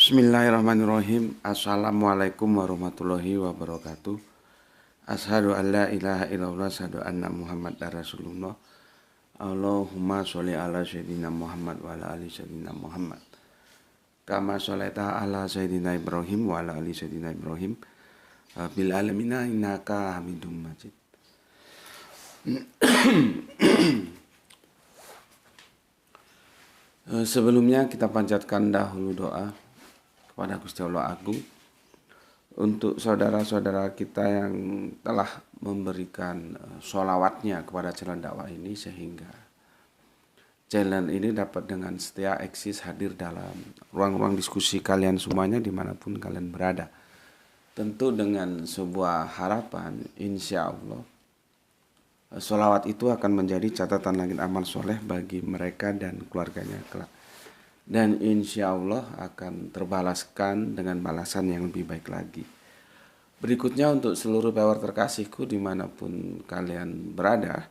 Bismillahirrahmanirrahim. Assalamualaikum warahmatullahi wabarakatuh. Asyhadu an la ilaha illallah, asyhadu anna Muhammadar Rasulullah. Allahumma sholli ala sayyidina Muhammad wa ala ali sayyidina Muhammad. Kama sholaita ala sayyidina Ibrahim wa ala ali sayyidina Ibrahim. Bil alamina innaka Hamidum Majid. Sebelumnya kita panjatkan dahulu doa kepada Gusti Allah Agung untuk saudara-saudara kita yang telah memberikan sholawatnya kepada channel dakwah ini, sehingga channel ini dapat dengan setia eksis hadir dalam ruang-ruang diskusi kalian semuanya dimanapun kalian berada. Tentu dengan sebuah harapan, insya Allah sholawat itu akan menjadi catatan langit amal soleh bagi mereka dan keluarganya kelak. Dan insya Allah akan terbalaskan dengan balasan yang lebih baik lagi. Berikutnya untuk seluruh viewer terkasihku dimanapun kalian berada,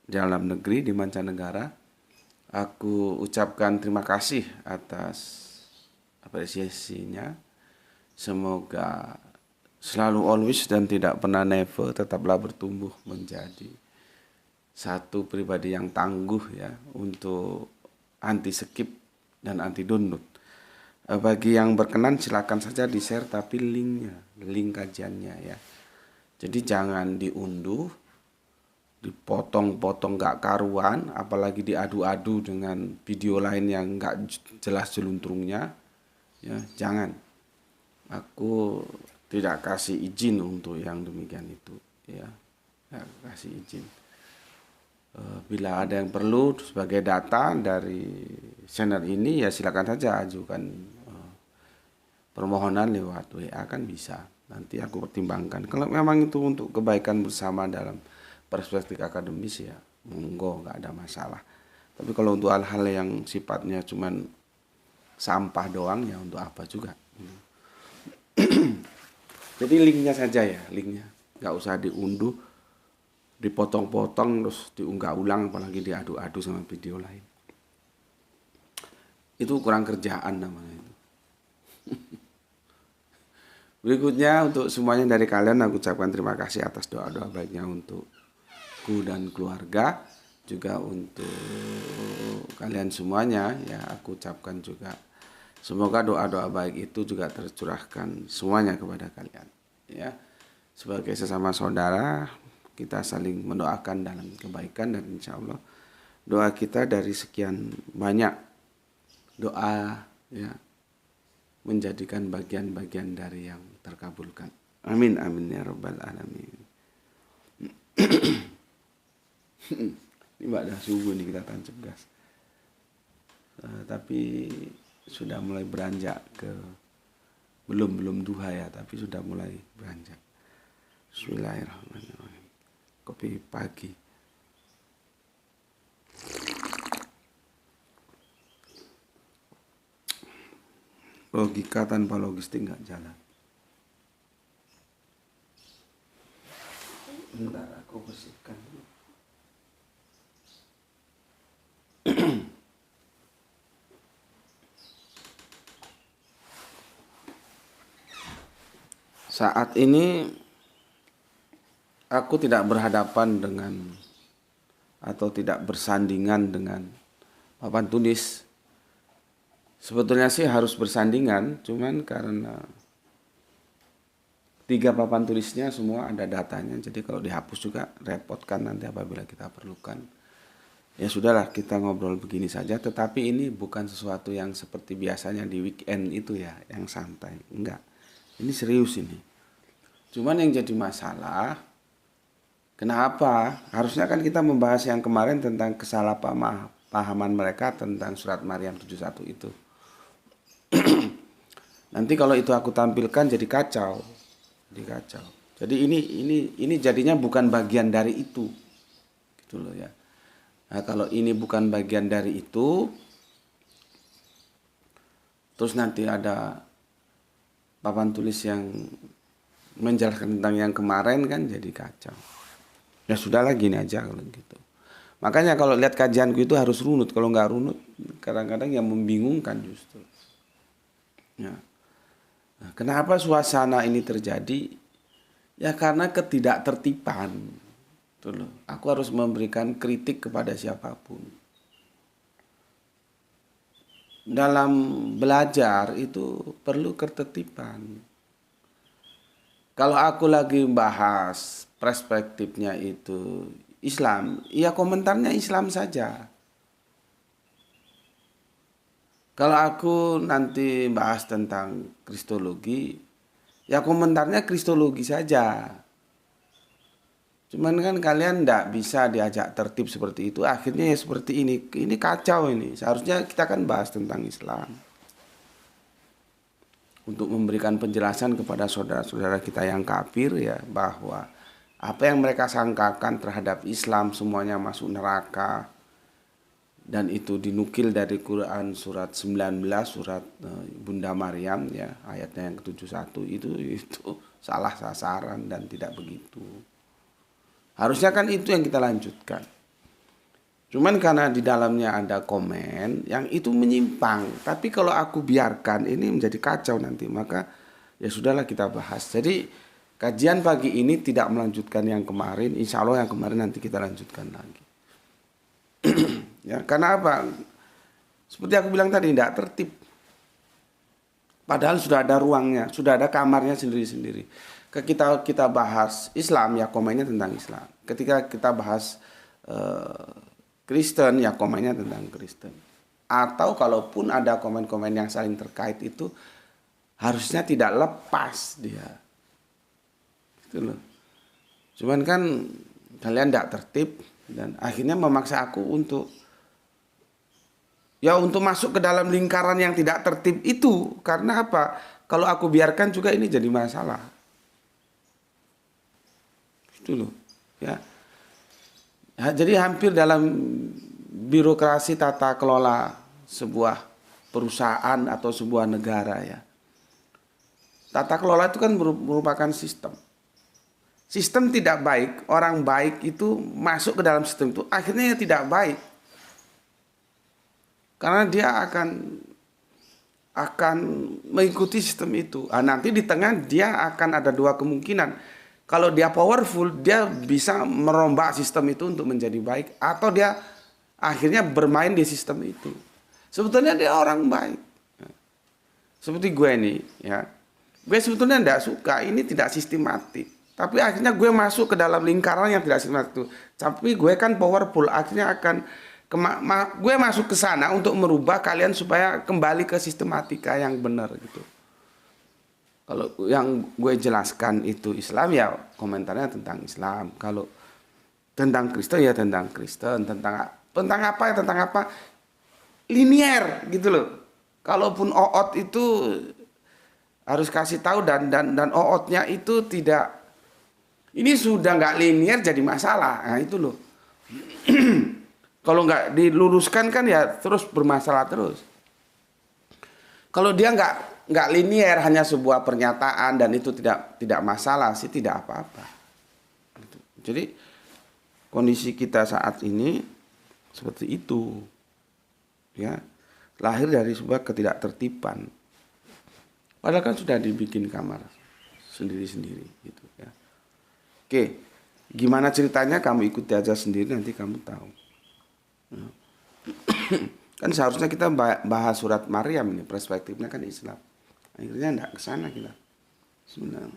dalam negeri, di mancanegara, aku ucapkan terima kasih atas apresiasinya. Semoga selalu always dan tidak pernah never tetaplah bertumbuh menjadi satu pribadi yang tangguh ya untuk anti skip dan anti download. Bagi yang berkenan silakan saja di share, tapi link kajiannya ya. Jadi jangan diunduh, dipotong-potong gak karuan, apalagi diadu-adu dengan video lain yang gak jelas jeluntrungnya ya. Jangan. Aku tidak kasih izin untuk yang demikian itu ya. Gak kasih izin. Bila ada yang perlu sebagai data dari channel ini ya silakan saja ajukan permohonan lewat WA, kan bisa. Nanti aku pertimbangkan. Kalau memang itu untuk kebaikan bersama dalam perspektif akademis ya monggo, nggak ada masalah. Tapi kalau untuk hal-hal yang sifatnya cuman sampah doang ya untuk apa juga. Jadi linknya saja ya, linknya nggak usah diunduh, dipotong-potong terus diunggah ulang, apalagi diadu-adu sama video lain. Itu kurang kerjaan namanya itu. Berikutnya untuk semuanya dari kalian aku ucapkan terima kasih atas doa-doa baiknya untukku dan keluarga, juga untuk kalian semuanya ya aku ucapkan juga semoga doa-doa baik itu juga tercurahkan semuanya kepada kalian ya. Sebagai sesama saudara kita saling mendoakan dalam kebaikan, dan insya Allah doa kita dari sekian banyak doa ya menjadikan bagian-bagian dari yang terkabulkan. Amin amin ya rabbal alamin. Ini mbak dah subuh nih kita tancap gas. Tapi sudah mulai beranjak ke belum duha ya, tapi sudah mulai beranjak. Bismillahirrahmanirrahim. Kopi pagi. Logika tanpa logistik nggak jalan. Bentar aku bersihkan dulu. Saat ini aku tidak berhadapan dengan atau tidak bersandingan dengan papan tulis. Sebetulnya sih harus bersandingan, cuman karena 3 papan tulisnya semua ada datanya, jadi kalau dihapus juga repot kan nanti apabila kita perlukan. Ya sudahlah, kita ngobrol begini saja, tetapi ini bukan sesuatu yang seperti biasanya di weekend itu ya, yang santai. Enggak, ini serius ini. Cuman yang jadi masalah, kenapa? Harusnya kan kita membahas yang kemarin tentang kesalahpahaman mereka tentang surat Maryam 71 itu. Nanti kalau itu aku tampilkan jadi kacau. Jadi ini jadinya bukan bagian dari itu. Gitu loh ya. Nah, kalau ini bukan bagian dari itu, terus nanti ada papan tulis yang menjelaskan tentang yang kemarin kan jadi kacau. Ya sudahlah, gini aja kalau gitu. Makanya kalau lihat kajianku itu harus runut. Kalau nggak runut kadang-kadang yang membingungkan justru. Ya. Nah, kenapa suasana ini terjadi? Ya karena ketidaktertiban. Tuh loh. Aku harus memberikan kritik kepada siapapun. Dalam belajar itu perlu ketertiban. Kalau aku lagi bahas perspektifnya itu Islam, ya komentarnya Islam saja. Kalau aku nanti bahas tentang Kristologi, ya komentarnya Kristologi saja. Cuman kan kalian tidak bisa diajak tertib seperti itu. Akhirnya ya seperti ini. Ini kacau ini. Seharusnya kita kan bahas tentang Islam. Untuk memberikan penjelasan kepada saudara-saudara kita yang kafir ya, bahwa apa yang mereka sangkakan terhadap Islam semuanya masuk neraka, dan itu dinukil dari Quran surat 19, surat Bunda Maryam ya, ayatnya yang ke-71, itu salah sasaran dan tidak begitu. Harusnya kan itu yang kita lanjutkan. Cuman karena di dalamnya ada komen yang itu menyimpang. Tapi kalau aku biarkan ini menjadi kacau nanti. Maka ya sudahlah kita bahas. Jadi kajian pagi ini tidak melanjutkan yang kemarin. Insya Allah yang kemarin nanti kita lanjutkan lagi. Ya, karena apa? Seperti aku bilang tadi, tidak tertib. Padahal sudah ada ruangnya. Sudah ada kamarnya sendiri-sendiri. Ketika kita bahas Islam ya komennya tentang Islam. Ketika kita bahas Kristen ya komennya tentang Kristen. Atau kalaupun ada komen-komen yang saling terkait itu harusnya tidak lepas dia. Gitu loh. Cuman kan kalian tidak tertib dan akhirnya memaksa aku untuk masuk ke dalam lingkaran yang tidak tertib itu. Karena apa? Kalau aku biarkan juga ini jadi masalah. Gitu loh. Ya. Jadi hampir dalam birokrasi tata kelola sebuah perusahaan atau sebuah negara ya. Tata kelola itu kan merupakan sistem. Sistem tidak baik, orang baik itu masuk ke dalam sistem itu akhirnya tidak baik. Karena dia akan mengikuti sistem itu. Nah, nanti di tengah dia akan ada dua kemungkinan. Kalau dia powerful, dia bisa merombak sistem itu untuk menjadi baik. Atau dia akhirnya bermain di sistem itu. Sebetulnya dia orang baik. Seperti gue nih. Ya. Gue sebetulnya tidak suka, ini tidak sistematik. Tapi akhirnya gue masuk ke dalam lingkaran yang tidak sistematik itu. Tapi gue kan powerful, akhirnya gue masuk ke sana untuk merubah kalian supaya kembali ke sistematika yang benar gitu. Kalau yang gue jelaskan itu Islam ya komentarnya tentang Islam. Kalau tentang Kristen ya tentang Kristen. Tentang apa linier gitu loh. Kalaupun oot itu harus kasih tahu dan ootnya itu tidak. Ini sudah nggak linier jadi masalah. Nah itu loh. Kalau nggak diluruskan kan ya terus bermasalah terus. Kalau dia nggak linier, hanya sebuah pernyataan dan itu tidak masalah sih, tidak apa-apa. Jadi kondisi kita saat ini seperti itu, ya, lahir dari sebuah ketidaktertiban. Padahal kan sudah dibikin kamar sendiri-sendiri, gitu ya. Oke, gimana ceritanya kamu ikuti aja sendiri nanti kamu tahu. Ya. Kan seharusnya kita bahas surat Maryam ini, perspektifnya kan Islam. Akhirnya enggak ke sana kita. Sebenarnya.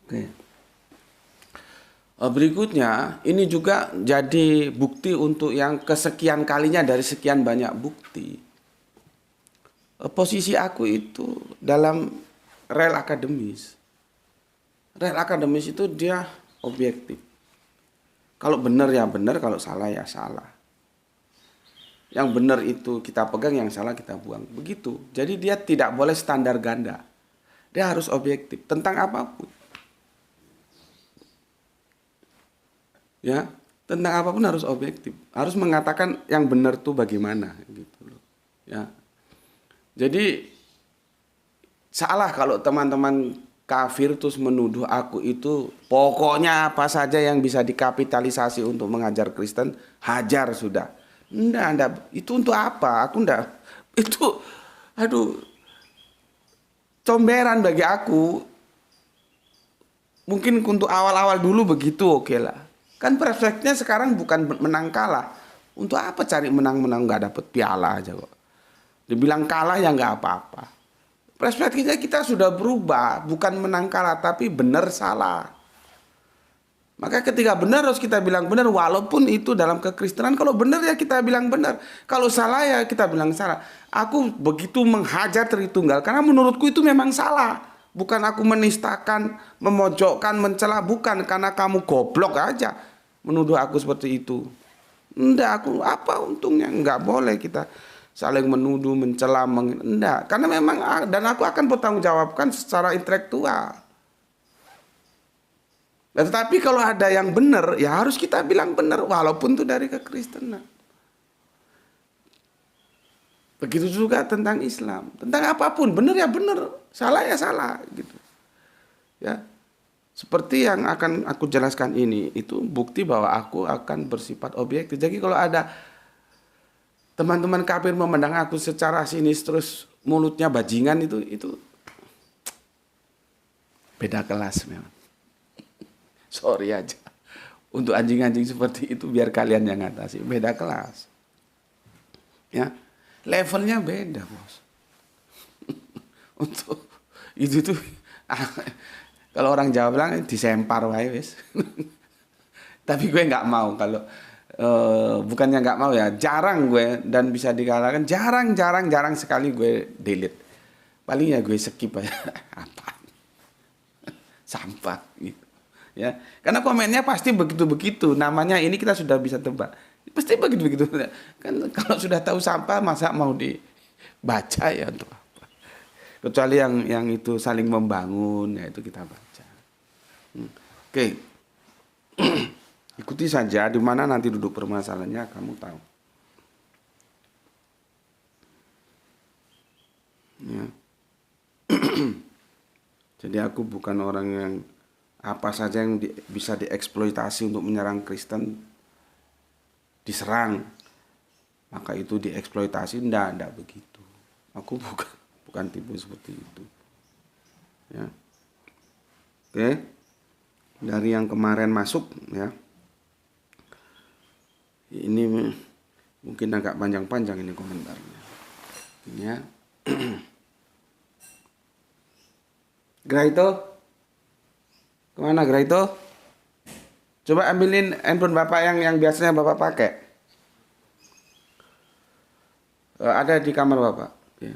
Oke. Berikutnya, ini juga jadi bukti untuk yang kesekian kalinya dari sekian banyak bukti. Posisi aku itu dalam rel akademis. Rel akademis itu dia objektif. Kalau benar ya benar, kalau salah ya salah. Yang benar itu kita pegang, yang salah kita buang. Begitu. Jadi dia tidak boleh standar ganda. Dia harus objektif tentang apapun. Ya, tentang apapun harus objektif. Harus mengatakan yang benar tuh bagaimana gitu loh. Ya. Jadi salah kalau teman-teman kafir terus menuduh aku itu pokoknya apa saja yang bisa dikapitalisasi untuk mengajar Kristen, hajar sudah. Enggak, itu untuk apa? Aku enggak, itu, aduh, comberan bagi aku. Mungkin untuk awal-awal dulu begitu, oke lah. Kan perspektifnya sekarang bukan menang kalah. Untuk apa cari menang-menang nggak dapet piala aja kok. Dibilang kalah ya nggak apa-apa. Perspektifnya kita sudah berubah, bukan menang kalah tapi benar salah. Maka ketika benar harus kita bilang benar, walaupun itu dalam kekristenan. Kalau benar ya kita bilang benar, kalau salah ya kita bilang salah. Aku begitu menghajar Tritunggal karena menurutku itu memang salah. Bukan aku menistakan, memojokkan, mencela, bukan karena kamu goblok aja menuduh aku seperti itu. Enggak, aku apa untungnya? Enggak boleh kita saling menuduh, mencela, enggak. Karena memang, dan aku akan bertanggung jawabkan secara intelektual. Tetapi kalau ada yang benar, ya harus kita bilang benar, walaupun itu dari kekristenan. Begitu juga tentang Islam, tentang apapun, benar ya benar, salah ya salah, gitu. Ya, seperti yang akan aku jelaskan ini, itu bukti bahwa aku akan bersifat objektif. Jadi kalau ada teman-teman kafir memandang aku secara sinis terus mulutnya bajingan, itu beda kelas memang. Sorry aja. Untuk anjing-anjing seperti itu biar kalian yang ngatasi, beda kelas. Ya. Levelnya beda, bos. Untuk itu tuh kalau orang Jawa bilang disempar wae wis. Tapi gue nggak mau kalau bukannya nggak mau ya, jarang gue, dan bisa dikatakan jarang sekali gue delete. Paling ya gue skip aja. Apa? Sampah gitu. Ya, karena komennya pasti begitu-begitu. Namanya ini kita sudah bisa tebak. Pasti begitu-begitu. Kan kalau sudah tahu sampah masa mau dibaca ya untuk apa? Kecuali yang itu saling membangun, ya itu kita baca. Oke. Ikuti saja di mana nanti duduk permasalahannya kamu tahu. Ya. Jadi aku bukan orang yang apa saja yang bisa dieksploitasi untuk menyerang Kristen diserang, maka itu dieksploitasi. Enggak begitu. Aku bukan tipe seperti itu. Ya. Oke. Dari yang kemarin masuk ya. Ini mungkin agak panjang-panjang ini komentarnya. Ya. Graito, kemana Graito? Coba ambilin handphone Bapak yang biasanya Bapak pakai. Ada di kamar Bapak. Ya.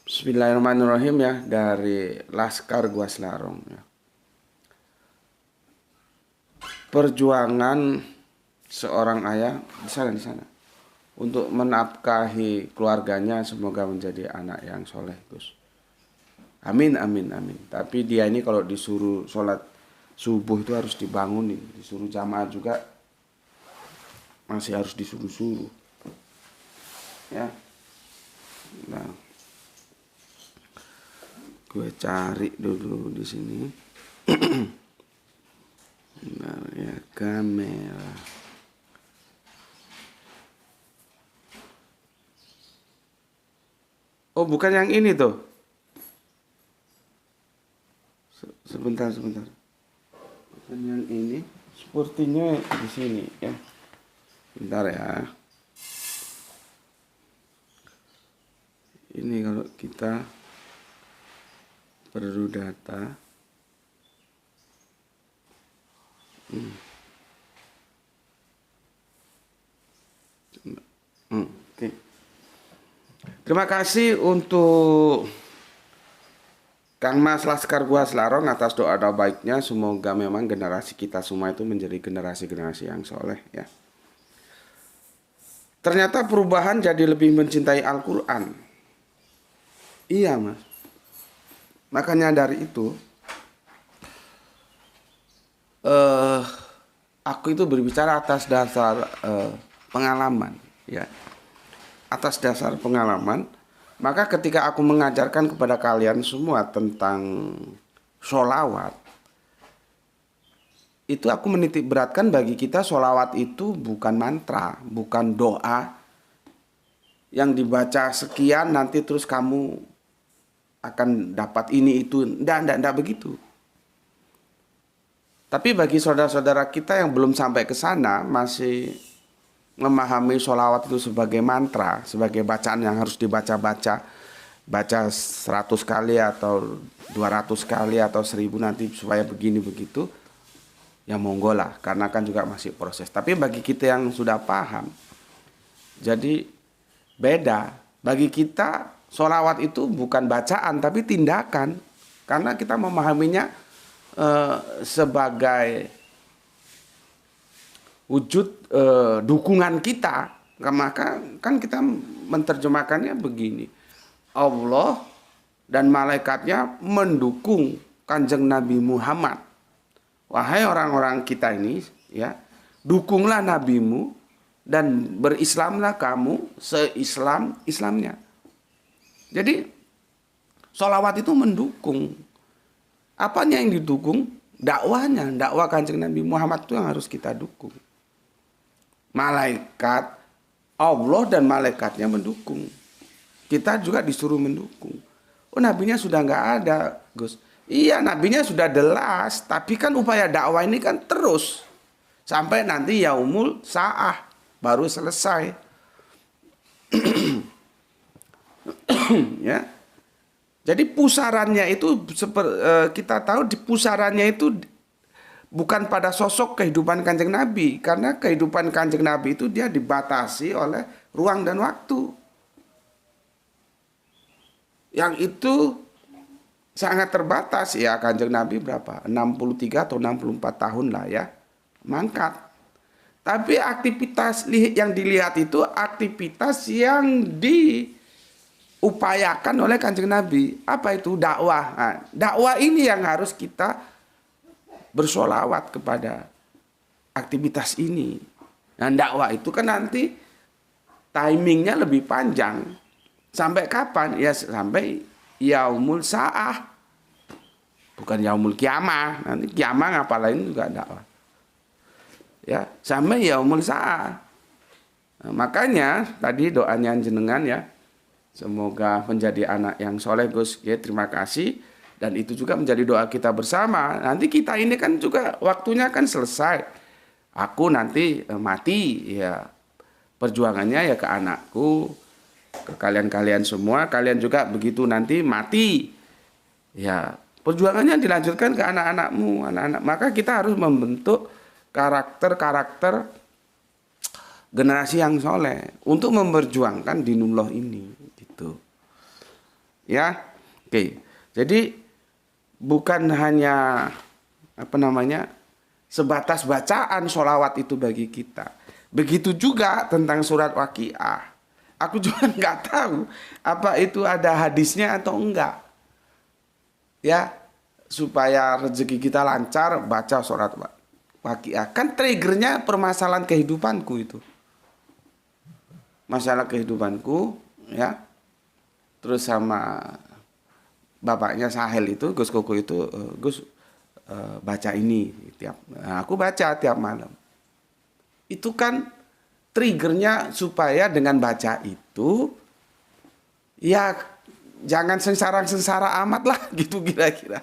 Bismillahirrahmanirrahim ya, dari Laskar Gua Selarong ya. Perjuangan seorang ayah di sana untuk menafkahi keluarganya, semoga menjadi anak yang soleh, Gus. Amin. Tapi dia ini kalau disuruh sholat subuh itu harus dibangunin, disuruh jamaah juga masih harus disuruh-suruh. Ya. Nah, gue cari dulu di sini. Bentar ya, kamera. Oh, bukan yang ini tuh. Sebentar. Bukan yang ini. Sepertinya di sini ya. Bentar ya. Ini kalau kita perlu data. Oke. Terima kasih untuk Kang Mas Laskar Gua Selarong atas doa-doa baiknya. Semoga memang generasi kita semua itu menjadi generasi-generasi yang soleh ya. Ternyata perubahan jadi lebih mencintai Al-Quran. Iya Mas. Makanya dari itu aku itu berbicara atas dasar pengalaman ya. Atas dasar pengalaman, Maka ketika aku mengajarkan kepada kalian semua tentang sholawat, itu aku menitik beratkan bagi kita sholawat itu bukan mantra, bukan doa yang dibaca sekian nanti terus kamu akan dapat ini itu. Enggak begitu. Tapi bagi saudara-saudara kita yang belum sampai ke sana, masih memahami sholawat itu sebagai mantra, sebagai bacaan yang harus dibaca-baca, baca 100 kali atau 200 kali atau 1000 nanti supaya begini begitu, ya monggo lah, karena kan juga masih proses. Tapi bagi kita yang sudah paham, jadi beda. Bagi kita sholawat itu bukan bacaan tapi tindakan, karena kita memahaminya sebagai wujud dukungan kita. Maka kan kita menerjemahkannya begini, Allah dan malaikatnya mendukung Kanjeng Nabi Muhammad. Wahai orang-orang kita ini, ya, dukunglah nabimu dan berislamlah kamu seislam-islamnya. Jadi sholawat itu mendukung. Apanya yang didukung? Dakwahnya, dakwah Kanjeng Nabi Muhammad itu yang harus kita dukung. Malaikat, Allah dan malaikatnya mendukung. Kita juga disuruh mendukung. Oh, nabinya sudah nggak ada, Gus. Iya, nabinya sudah jelas, tapi kan upaya dakwah ini kan terus sampai nanti yaumul sa'ah baru selesai. Ya. Jadi pusarannya itu kita tahu di pusarannya itu bukan pada sosok kehidupan Kanjeng Nabi, karena kehidupan Kanjeng Nabi itu dia dibatasi oleh ruang dan waktu. Yang itu sangat terbatas ya. Kanjeng Nabi berapa? 63 atau 64 tahun lah ya, mangkat. Tapi aktivitas yang dilihat itu aktivitas yang diupayakan oleh Kanjeng Nabi. Apa itu? Dakwah. Nah, dakwah ini yang harus kita bersolawat kepada aktivitas ini. Dan dakwah itu kan nanti timingnya lebih panjang. Sampai kapan? Ya sampai yaumul sa'ah. Bukan yaumul kiamah. Nanti kiamah ngapalain juga dakwah. Ya, sampai yaumul sa'ah. Nah, makanya tadi doanya jenengan ya, semoga menjadi anak yang soleh Gus. Ya, terima kasih. Dan itu juga menjadi doa kita bersama. Nanti kita ini kan juga waktunya kan selesai. Aku nanti mati ya, perjuangannya ya ke anakku, ke kalian-kalian semua. Kalian juga begitu nanti mati ya, perjuangannya dilanjutkan ke anak-anakmu, anak-anak. Maka kita harus membentuk karakter-karakter generasi yang soleh untuk memperjuangkan dinullah ini gitu ya. Oke, jadi bukan hanya sebatas bacaan sholawat itu bagi kita. Begitu juga tentang surat Waqiah. Aku juga nggak tahu apa itu ada hadisnya atau enggak ya, supaya rezeki kita lancar baca surat Waqiah. Kan triggernya permasalahan kehidupanku itu. Masalah kehidupanku ya. Terus sama bapaknya Sahel itu, Gus Koko itu, Gus baca ini aku baca tiap malam. Itu kan triggernya supaya dengan baca itu ya jangan sengsara-sengsara amat lah gitu kira-kira.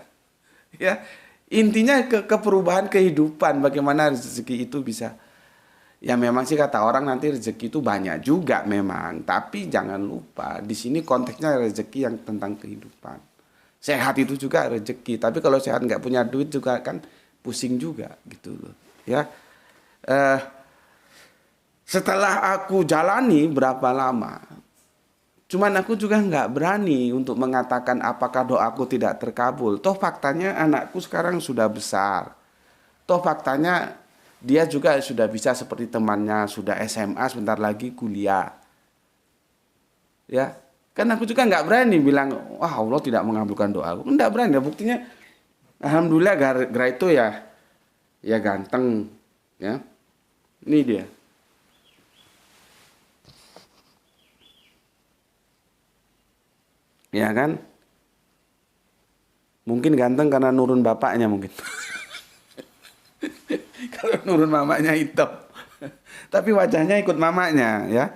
Ya, intinya ke perubahan kehidupan, bagaimana rezeki itu bisa. Ya memang sih kata orang nanti rezeki itu banyak juga memang, tapi jangan lupa di sini konteksnya rezeki yang tentang kehidupan. Sehat itu juga rezeki, tapi kalau sehat nggak punya duit juga kan pusing juga gitu loh. Ya, setelah aku jalani berapa lama, cuman aku juga nggak berani untuk mengatakan apakah doaku tidak terkabul. Toh faktanya anakku sekarang sudah besar. Toh faktanya dia juga sudah bisa seperti temannya, sudah SMA, sebentar lagi kuliah. Ya, kan aku juga nggak berani bilang, wah Allah tidak mengabulkan doaku. Nggak berani, buktinya alhamdulillah Gra itu ya ganteng. Ya, ini dia. Ya kan? Mungkin ganteng karena nurun bapaknya mungkin. Kalau nurun mamanya hitam. Tapi wajahnya ikut mamanya ya.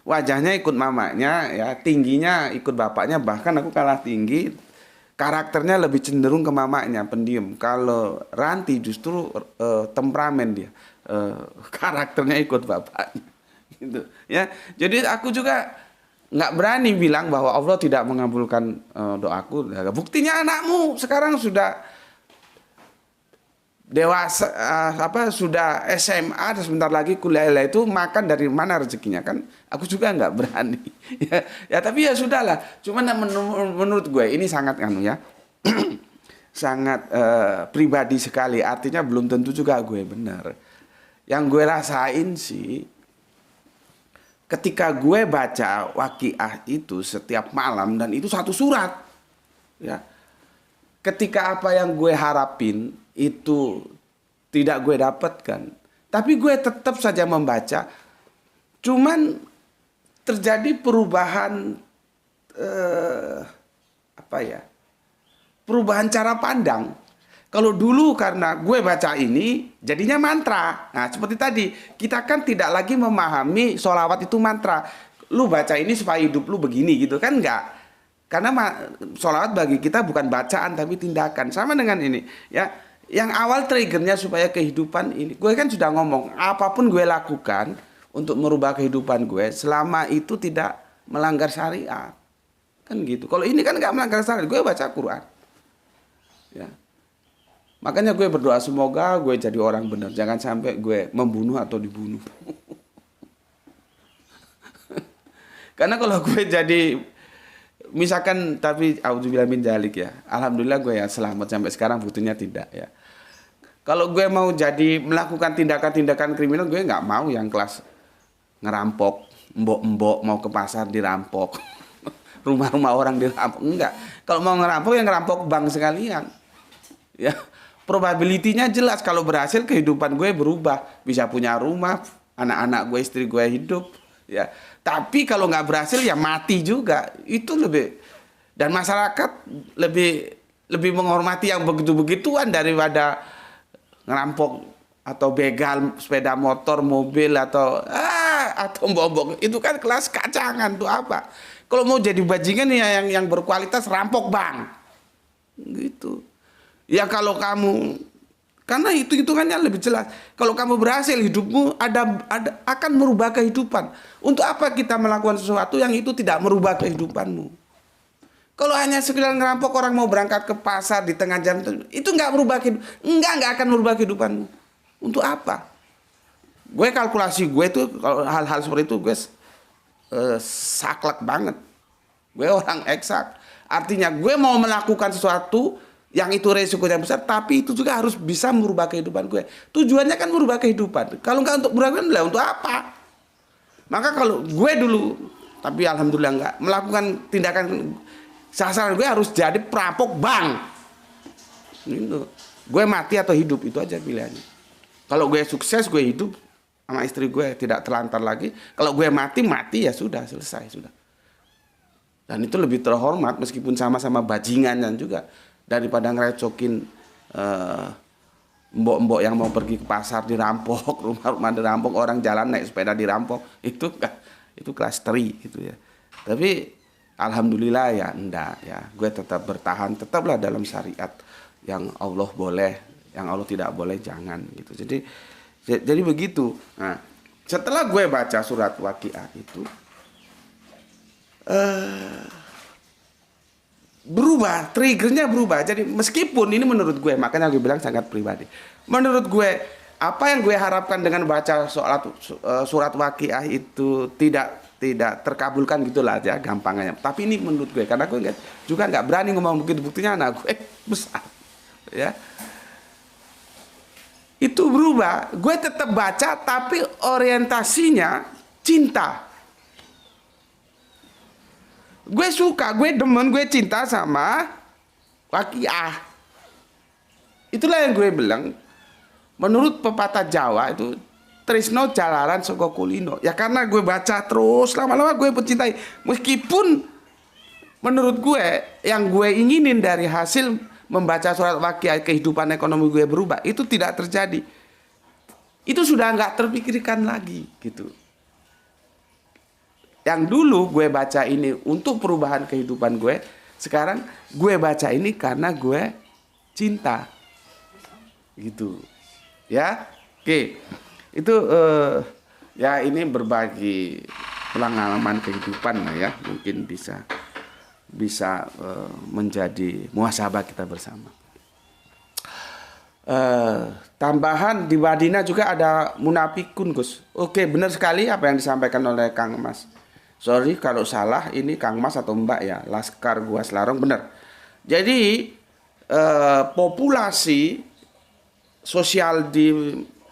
Wajahnya ikut mamanya ya, tingginya ikut bapaknya, bahkan aku kalah tinggi. Karakternya lebih cenderung ke mamanya, pendiam. Kalau Ranti justru temperamen dia. Karakternya ikut bapaknya. Gitu ya. Jadi aku juga nggak berani bilang bahwa Allah tidak mengabulkan doaku. Buktinya anakmu sekarang sudah dewasa, sudah SMA dan sebentar lagi kuliah, itu makan dari mana rezekinya kan? Aku juga nggak berani. Ya tapi ya sudahlah. Cuman menurut gue ini sangat ya, sangat pribadi sekali. Artinya belum tentu juga gue benar. Yang gue rasain sih, ketika gue baca Waqiah itu setiap malam dan itu satu surat, ya. Ketika apa yang gue harapin itu tidak gue dapatkan, tapi gue tetap saja membaca. Cuman terjadi perubahan perubahan cara pandang. Kalau dulu karena gue baca ini jadinya mantra. Nah seperti tadi, kita kan tidak lagi memahami sholawat itu mantra. Lu baca ini supaya hidup lu begini gitu kan, enggak. Karena sholawat bagi kita bukan bacaan tapi tindakan. Sama dengan ini ya. Yang awal triggernya supaya kehidupan ini, gue kan sudah ngomong, apapun gue lakukan untuk merubah kehidupan gue, selama itu tidak melanggar syariat. Kan gitu. Kalau ini kan nggak melanggar syariat, gue baca Quran. Ya. Makanya gue berdoa semoga gue jadi orang benar. Jangan sampai gue membunuh atau dibunuh. Karena kalau gue jadi, misalkan, tapi auzubillah min dzalik ya. Alhamdulillah gue ya selamat sampai sekarang, buktinya tidak ya. Kalau gue mau jadi melakukan tindakan-tindakan kriminal, gue nggak mau yang kelas ngerampok, mbok-mbok mau ke pasar dirampok, rumah-rumah orang dirampok, enggak. Kalau mau ngerampok yang ngerampok bank sekalian. Ya, probability-nya jelas kalau berhasil kehidupan gue berubah, bisa punya rumah, anak-anak gue, istri gue hidup, ya. Tapi kalau nggak berhasil ya mati juga. Itu lebih, dan masyarakat lebih menghormati yang begitu-begituan daripada ngerampok atau begal sepeda motor, mobil atau mbok-mbok. Itu kan kelas kacangan tuh apa. Kalau mau jadi bajingan ya yang berkualitas, rampok bank. Gitu. Ya kalau kamu, karena hitungannya lebih jelas. Kalau kamu berhasil, hidupmu akan merubah kehidupan. Untuk apa kita melakukan sesuatu yang itu tidak merubah kehidupanmu? Kalau hanya sekedar ngerampok, orang mau berangkat ke pasar di tengah jalan, itu nggak merubah kehidupan, nggak akan merubah kehidupanmu. Untuk apa? Gue kalkulasi gue itu kalau hal-hal seperti itu gue saklek banget. Gue orang eksak. Artinya gue mau melakukan sesuatu yang itu resikonya besar, tapi itu juga harus bisa merubah kehidupan gue. Tujuannya kan merubah kehidupan. Kalau nggak untuk merubah kehidupan, untuk apa? Maka kalau gue dulu, tapi alhamdulillah nggak melakukan tindakan, sasaran gue harus jadi perampok bank. Gitu. Gue mati atau hidup, itu aja pilihannya. Kalau gue sukses, gue hidup sama istri gue tidak terlantar lagi. Kalau gue mati ya sudah, selesai sudah. Dan itu lebih terhormat meskipun sama-sama bajingan juga, daripada ngerecokin mbok-mbok yang mau pergi ke pasar dirampok, rumah-rumah dirampok, orang jalan naik sepeda dirampok. Itu kelas 3 gitu ya. Tapi alhamdulillah ya enggak ya. Gue tetap bertahan, tetaplah dalam syariat yang Allah boleh, yang Allah tidak boleh jangan gitu. Jadi begitu. Nah, setelah gue baca surat Waqiah itu berubah, triggernya berubah. Jadi meskipun ini menurut gue, makanya gue bilang sangat pribadi. Menurut gue, apa yang gue harapkan dengan baca surat Waqiah itu tidak terkabulkan gitulah aja gampangnya. Tapi ini menurut gue, karena gue juga nggak berani ngomong begitu, buktinya anak gue besar, ya. Itu berubah. Gue tetap baca, tapi orientasinya cinta. Gue suka, gue demen, gue cinta sama Waqiah. Itulah yang gue bilang, menurut pepatah Jawa itu, tresno jalaran saka kulino. Ya karena gue baca terus, lama-lama gue mencintai. Meskipun Menurut gue, yang gue inginin dari hasil membaca surat Waqiah, kehidupan ekonomi gue berubah, itu tidak terjadi. Itu sudah nggak terpikirkan lagi gitu. Yang dulu gue baca ini untuk perubahan kehidupan gue, sekarang gue baca ini karena gue cinta gitu ya. Oke, itu ya ini berbagi pengalaman kehidupan lah ya, mungkin bisa menjadi muhasabah kita bersama. Tambahan di Madinah juga ada munafikun, Gus. Oke, benar sekali apa yang disampaikan oleh Kang Mas. Sorry kalau salah, ini Kang Mas atau Mbak ya, Laskar Gua Selarong, benar. Jadi populasi sosial di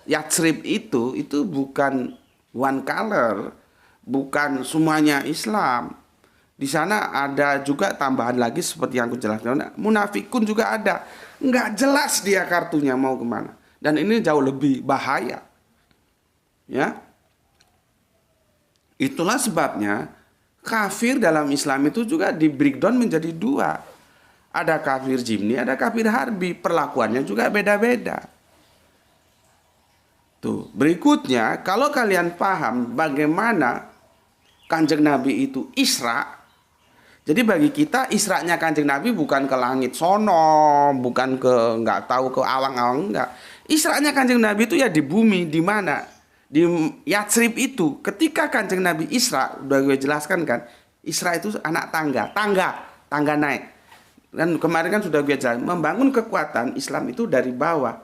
Yatsrib itu bukan one color, bukan semuanya Islam. Di sana ada juga tambahan lagi seperti yang aku jelaskan, munafikun juga ada. Nggak jelas dia kartunya mau kemana. Dan ini jauh lebih bahaya. Ya. Itulah sebabnya kafir dalam Islam itu juga di breakdown menjadi dua. Ada kafir jimni, ada kafir harbi. Perlakuannya juga beda-beda. Tuh, berikutnya kalau kalian paham bagaimana Kanjeng Nabi itu Isra. Jadi bagi kita Isra'nya Kanjeng Nabi bukan ke langit sono, bukan ke nggak tahu ke awang-awang, enggak. Isra'nya Kanjeng Nabi itu ya di bumi, di mana? Di Yatsrib itu. Ketika Kanjeng Nabi Isra, udah gue jelaskan kan, Isra itu anak tangga naik. Dan kemarin kan sudah gue jelaskan, membangun kekuatan Islam itu dari bawah.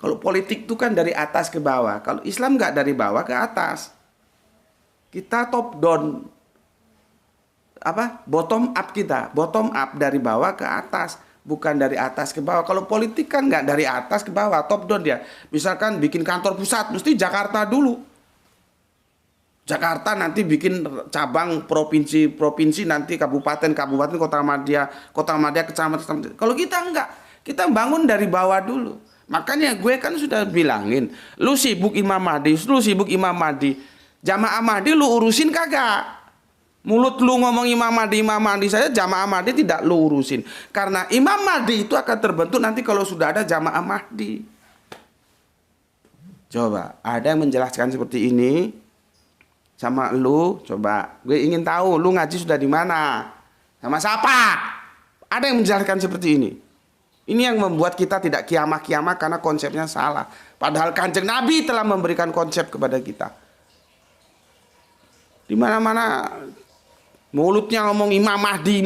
Kalau politik itu kan dari atas ke bawah. Kalau Islam nggak dari bawah ke atas. Kita top down. Bottom up kita. Bottom up dari bawah ke atas. Bukan dari atas ke bawah. Kalau politik kan nggak dari atas ke bawah. Top down dia. Misalkan bikin kantor pusat. Mesti Jakarta dulu. Jakarta nanti bikin cabang provinsi nanti kabupaten, kota madya, kecamatan. Kalau kita enggak. Kita bangun dari bawah dulu. Makanya gue kan sudah bilangin, lu sibuk Imam Mahdi, Jamaah Mahdi lu urusin kagak? Mulut lu ngomong Imam Mahdi saja, Jamaah Mahdi tidak lu urusin. Karena Imam Mahdi itu akan terbentuk nanti kalau sudah ada Jamaah Mahdi. Coba, ada yang menjelaskan seperti ini sama lu? Coba, gue ingin tahu lu ngaji sudah di mana? Sama siapa? Ada yang menjelaskan seperti ini. Ini yang membuat kita tidak kiamah-kiamah karena konsepnya salah. Padahal Kanjeng Nabi telah memberikan konsep kepada kita. Di mana-mana mulutnya ngomong Imam Mahdi.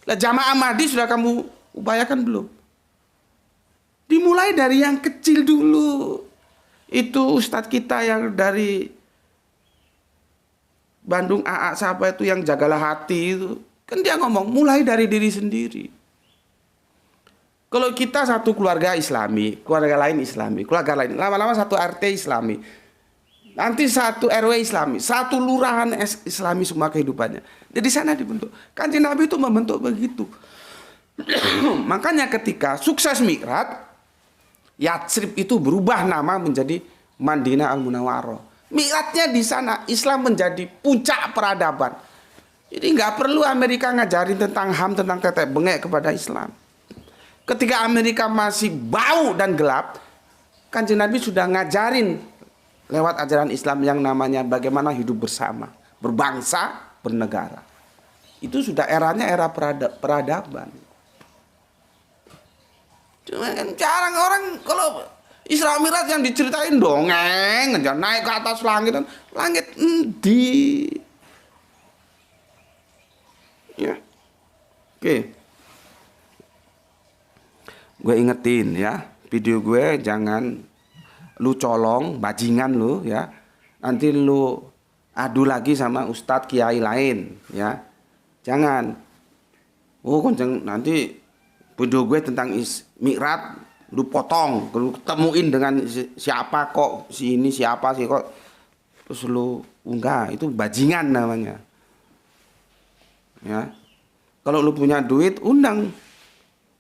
Lah Jamaah Mahdi sudah kamu upayakan belum? Dimulai dari yang kecil dulu. Itu ustadz kita yang dari Bandung AA siapa itu yang jagalah hati itu. Kan dia ngomong mulai dari diri sendiri. Kalau kita satu keluarga Islami, keluarga lain Islami, lama-lama satu RT Islami, nanti satu RW Islami, satu lurahan Islami semua kehidupannya. Jadi sana dibentuk. Kanjeng Nabi itu membentuk begitu. Makanya ketika sukses Mi'raj, Yatsrib itu berubah nama menjadi Madinah Al-Munawwarah. Mi'rajnya di sana, Islam menjadi puncak peradaban. Jadi nggak perlu Amerika ngajarin tentang HAM, tentang tetek bengek kepada Islam. Ketika Amerika masih bau dan gelap, Kanjeng Nabi sudah ngajarin lewat ajaran Islam yang namanya bagaimana hidup bersama, berbangsa, bernegara. Itu sudah eranya era peradaban. Cuma kan jarang orang kalau Isra Mi'raj yang diceritain dongeng, naik ke atas langit, langit endi. Ya. Oke. Gue ingetin ya, video gue jangan lu colong, bajingan lu ya. Nanti lu adu lagi sama ustadz kiai lain ya. Jangan. Oh konceng nanti video gue tentang Mi'raj lu potong, lu ketemuin dengan siapa kok si ini siapa sih kok. Terus lu unggah, itu bajingan namanya. Ya. Kalau lu punya duit, undang.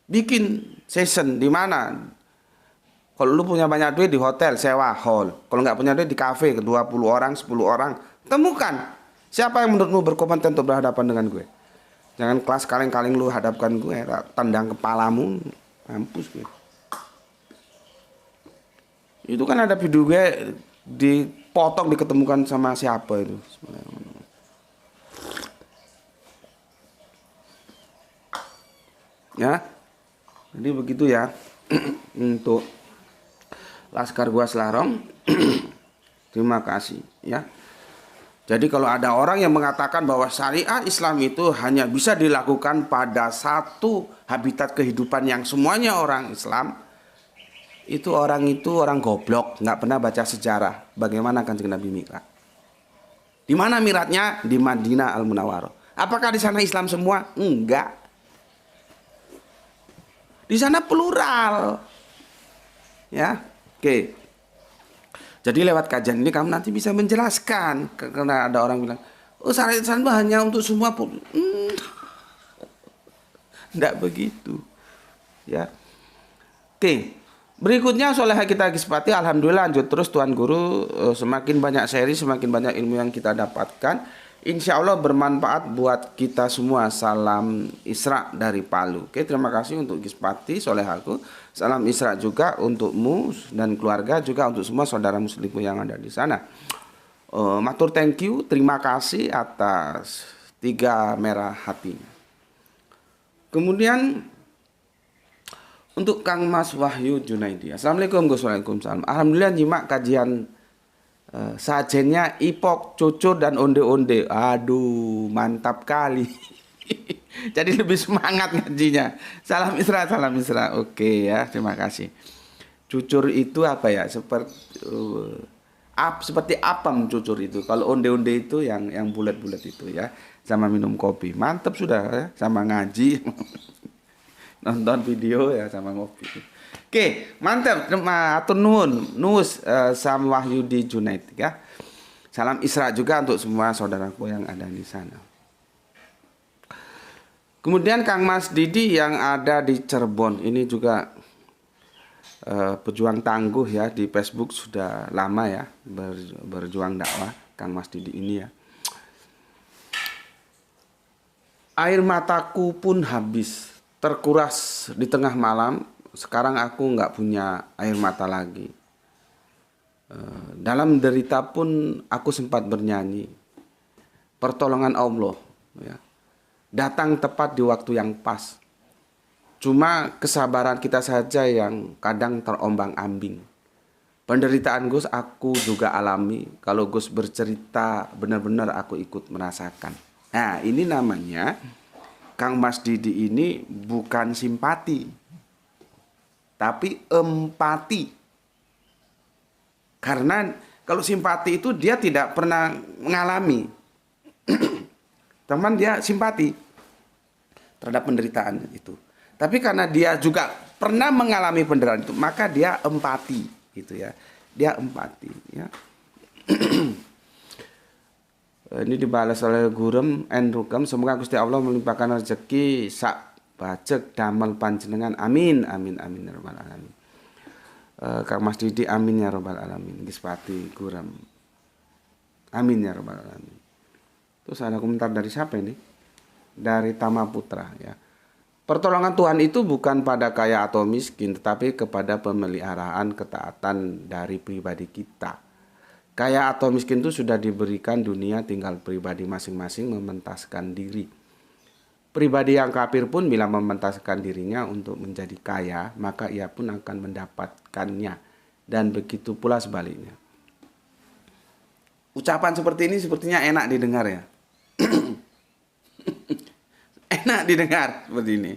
Bikin session di mana? Kalau lu punya banyak duit di hotel, sewa hall. Kalau nggak punya duit di kafe, 20 orang, 10 orang. Temukan Siapa yang menurutmu berkompeten untuk berhadapan dengan gue? Jangan kelas kaleng-kaleng lu hadapkan gue, tendang kepalamu, mampus gue. Itu kan ada video gue dipotong diketemukan sama siapa itu. Ya, jadi begitu ya untuk Laskar Gua Selarong. Terima kasih ya. Jadi kalau ada orang yang mengatakan bahwa syariah Islam itu hanya bisa dilakukan pada satu habitat kehidupan yang semuanya orang Islam, itu orang goblok, nggak pernah baca sejarah bagaimana Kanjeng Nabi mi'raj. Di mana mi'rajnya? Di Madinah Al-Munawwarah. Apakah di sana Islam semua? Enggak. Di sana plural. Ya. Oke. Jadi lewat kajian ini kamu nanti bisa menjelaskan, karena ada orang bilang, "Oh, syariat Islam hanya untuk semua." Enggak begitu. Ya. Oke. Berikutnya Soleh kita Gispati, alhamdulillah lanjut terus Tuan Guru, semakin banyak seri, semakin banyak ilmu yang kita dapatkan. Insya Allah bermanfaat buat kita semua. Salam Isra dari Palu. Oke, terima kasih untuk Gispati Soleh aku. Salam Isra juga untukmu dan keluarga, juga untuk semua saudara muslimku yang ada di sana. Matur thank you, terima kasih atas 3 merah hatinya. Kemudian untuk Kang Mas Wahyu Junaidi. Assalamualaikum Gus. Waalaikumsalam. Alhamdulillah nyimak kajian sajennya ipok, cucur dan onde-onde. Aduh, mantap kali. Jadi lebih semangat ngajinya. Salam Isra, salam Isra. Oke ya, terima kasih. Cucur itu apa ya? Seperti apem cucur itu. Kalau onde-onde itu yang bulat-bulat itu ya. Sama minum kopi. Mantap sudah ya, sama ngaji. Nonton video ya sama ngopi. Oke, mantap. Atur nuhun, Nus Sam Wahyudi Junaid ya. Salam Isra juga untuk semua saudaraku yang ada di sana. Kemudian Kang Mas Didi yang ada di Cirebon, ini juga pejuang tangguh ya, di Facebook sudah lama ya berjuang dakwah Kang Mas Didi ini ya. Air mataku pun habis, terkuras di tengah malam. Sekarang aku nggak punya air mata lagi. Dalam derita pun aku sempat bernyanyi. Pertolongan Allah ya, datang tepat di waktu yang pas. Cuma kesabaran kita saja yang kadang terombang-ambing. Penderitaan Gus aku juga alami. Kalau Gus bercerita benar-benar aku ikut merasakan. Nah, ini namanya Kang Mas Didi ini bukan simpati, tapi empati. Karena kalau simpati itu dia tidak pernah mengalami. Teman dia simpati terhadap penderitaan itu. Tapi karena dia juga pernah mengalami penderitaan itu, maka dia empati gitu ya. Dia empati ya. Ini dibalas oleh Gurem and Rukam. Semoga Gusti Allah melimpahkan rezeki sak bajek damel panjenengan. Amin amin amin ya rabbal alamin. Kang Mas Didi amin ya rabbal alamin. Gispati Gurem. Amin ya rabbal alamin. Terus ada komentar dari siapa ini? Dari Tama Putra ya. Pertolongan Tuhan itu bukan pada kaya atau miskin, tetapi kepada pemeliharaan ketaatan dari pribadi kita. Kaya atau miskin itu sudah diberikan dunia, tinggal pribadi masing-masing mementaskan diri. Pribadi yang kafir pun bila mementaskan dirinya untuk menjadi kaya, maka ia pun akan mendapatkannya. Dan begitu pula sebaliknya. Ucapan seperti ini sepertinya enak didengar ya. Enak didengar seperti ini.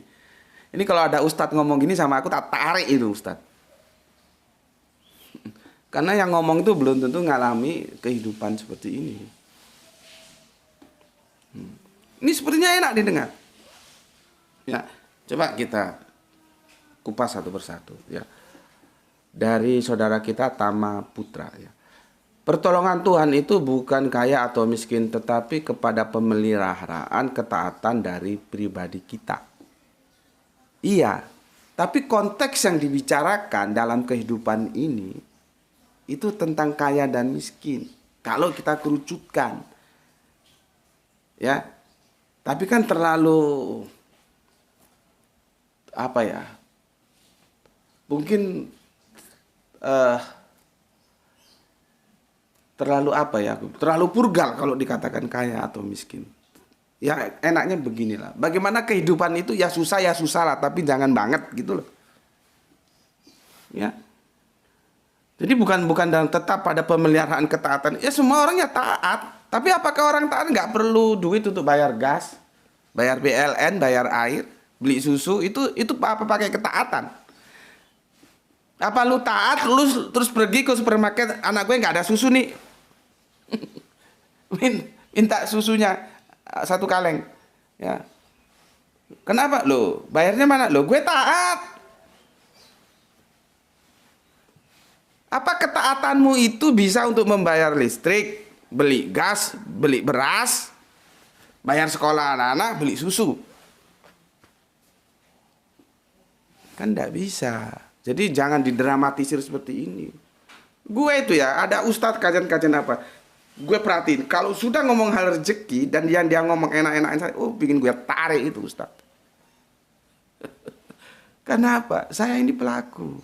Ini kalau ada ustadz ngomong gini sama aku, tak tarik itu ustadz. Karena yang ngomong itu belum tentu ngalami kehidupan seperti ini. Ini sepertinya enak didengar. Ya, coba kita kupas satu persatu ya. Dari saudara kita Tama Putra ya. Pertolongan Tuhan itu bukan kaya atau miskin, tetapi kepada pemeliharaan ketaatan dari pribadi kita. Iya, tapi konteks yang dibicarakan dalam kehidupan ini itu tentang kaya dan miskin. Kalau kita kerucutkan, ya. Tapi kan terlalu apa ya? Mungkin terlalu apa ya? Terlalu purgal kalau dikatakan kaya atau miskin. Ya enaknya beginilah. Bagaimana kehidupan itu ya susah lah, tapi jangan banget gitu loh. Ya. Jadi bukan dan tetap pada pemeliharaan ketaatan. Ya semua orang ya taat. Tapi apakah orang taat nggak perlu duit untuk bayar gas, bayar PLN, bayar air, beli susu? Itu apa pakai ketaatan? Apa lu taat, lu terus pergi ke supermarket, anak gue nggak ada susu nih, minta susunya 1 kaleng, ya. Kenapa lo? Bayarnya mana lo? Gue taat. Apa ketaatanmu itu bisa untuk membayar listrik, beli gas, beli beras, bayar sekolah anak-anak, beli susu? Kan tidak bisa. Jadi jangan didramatisir seperti ini. Gue itu ya, ada ustadz kajian-kajian apa, gue perhatiin, kalau sudah ngomong hal rezeki dan dia ngomong enak-enakan, oh bikin gue tarik itu ustadz. Kenapa? Saya ini pelaku.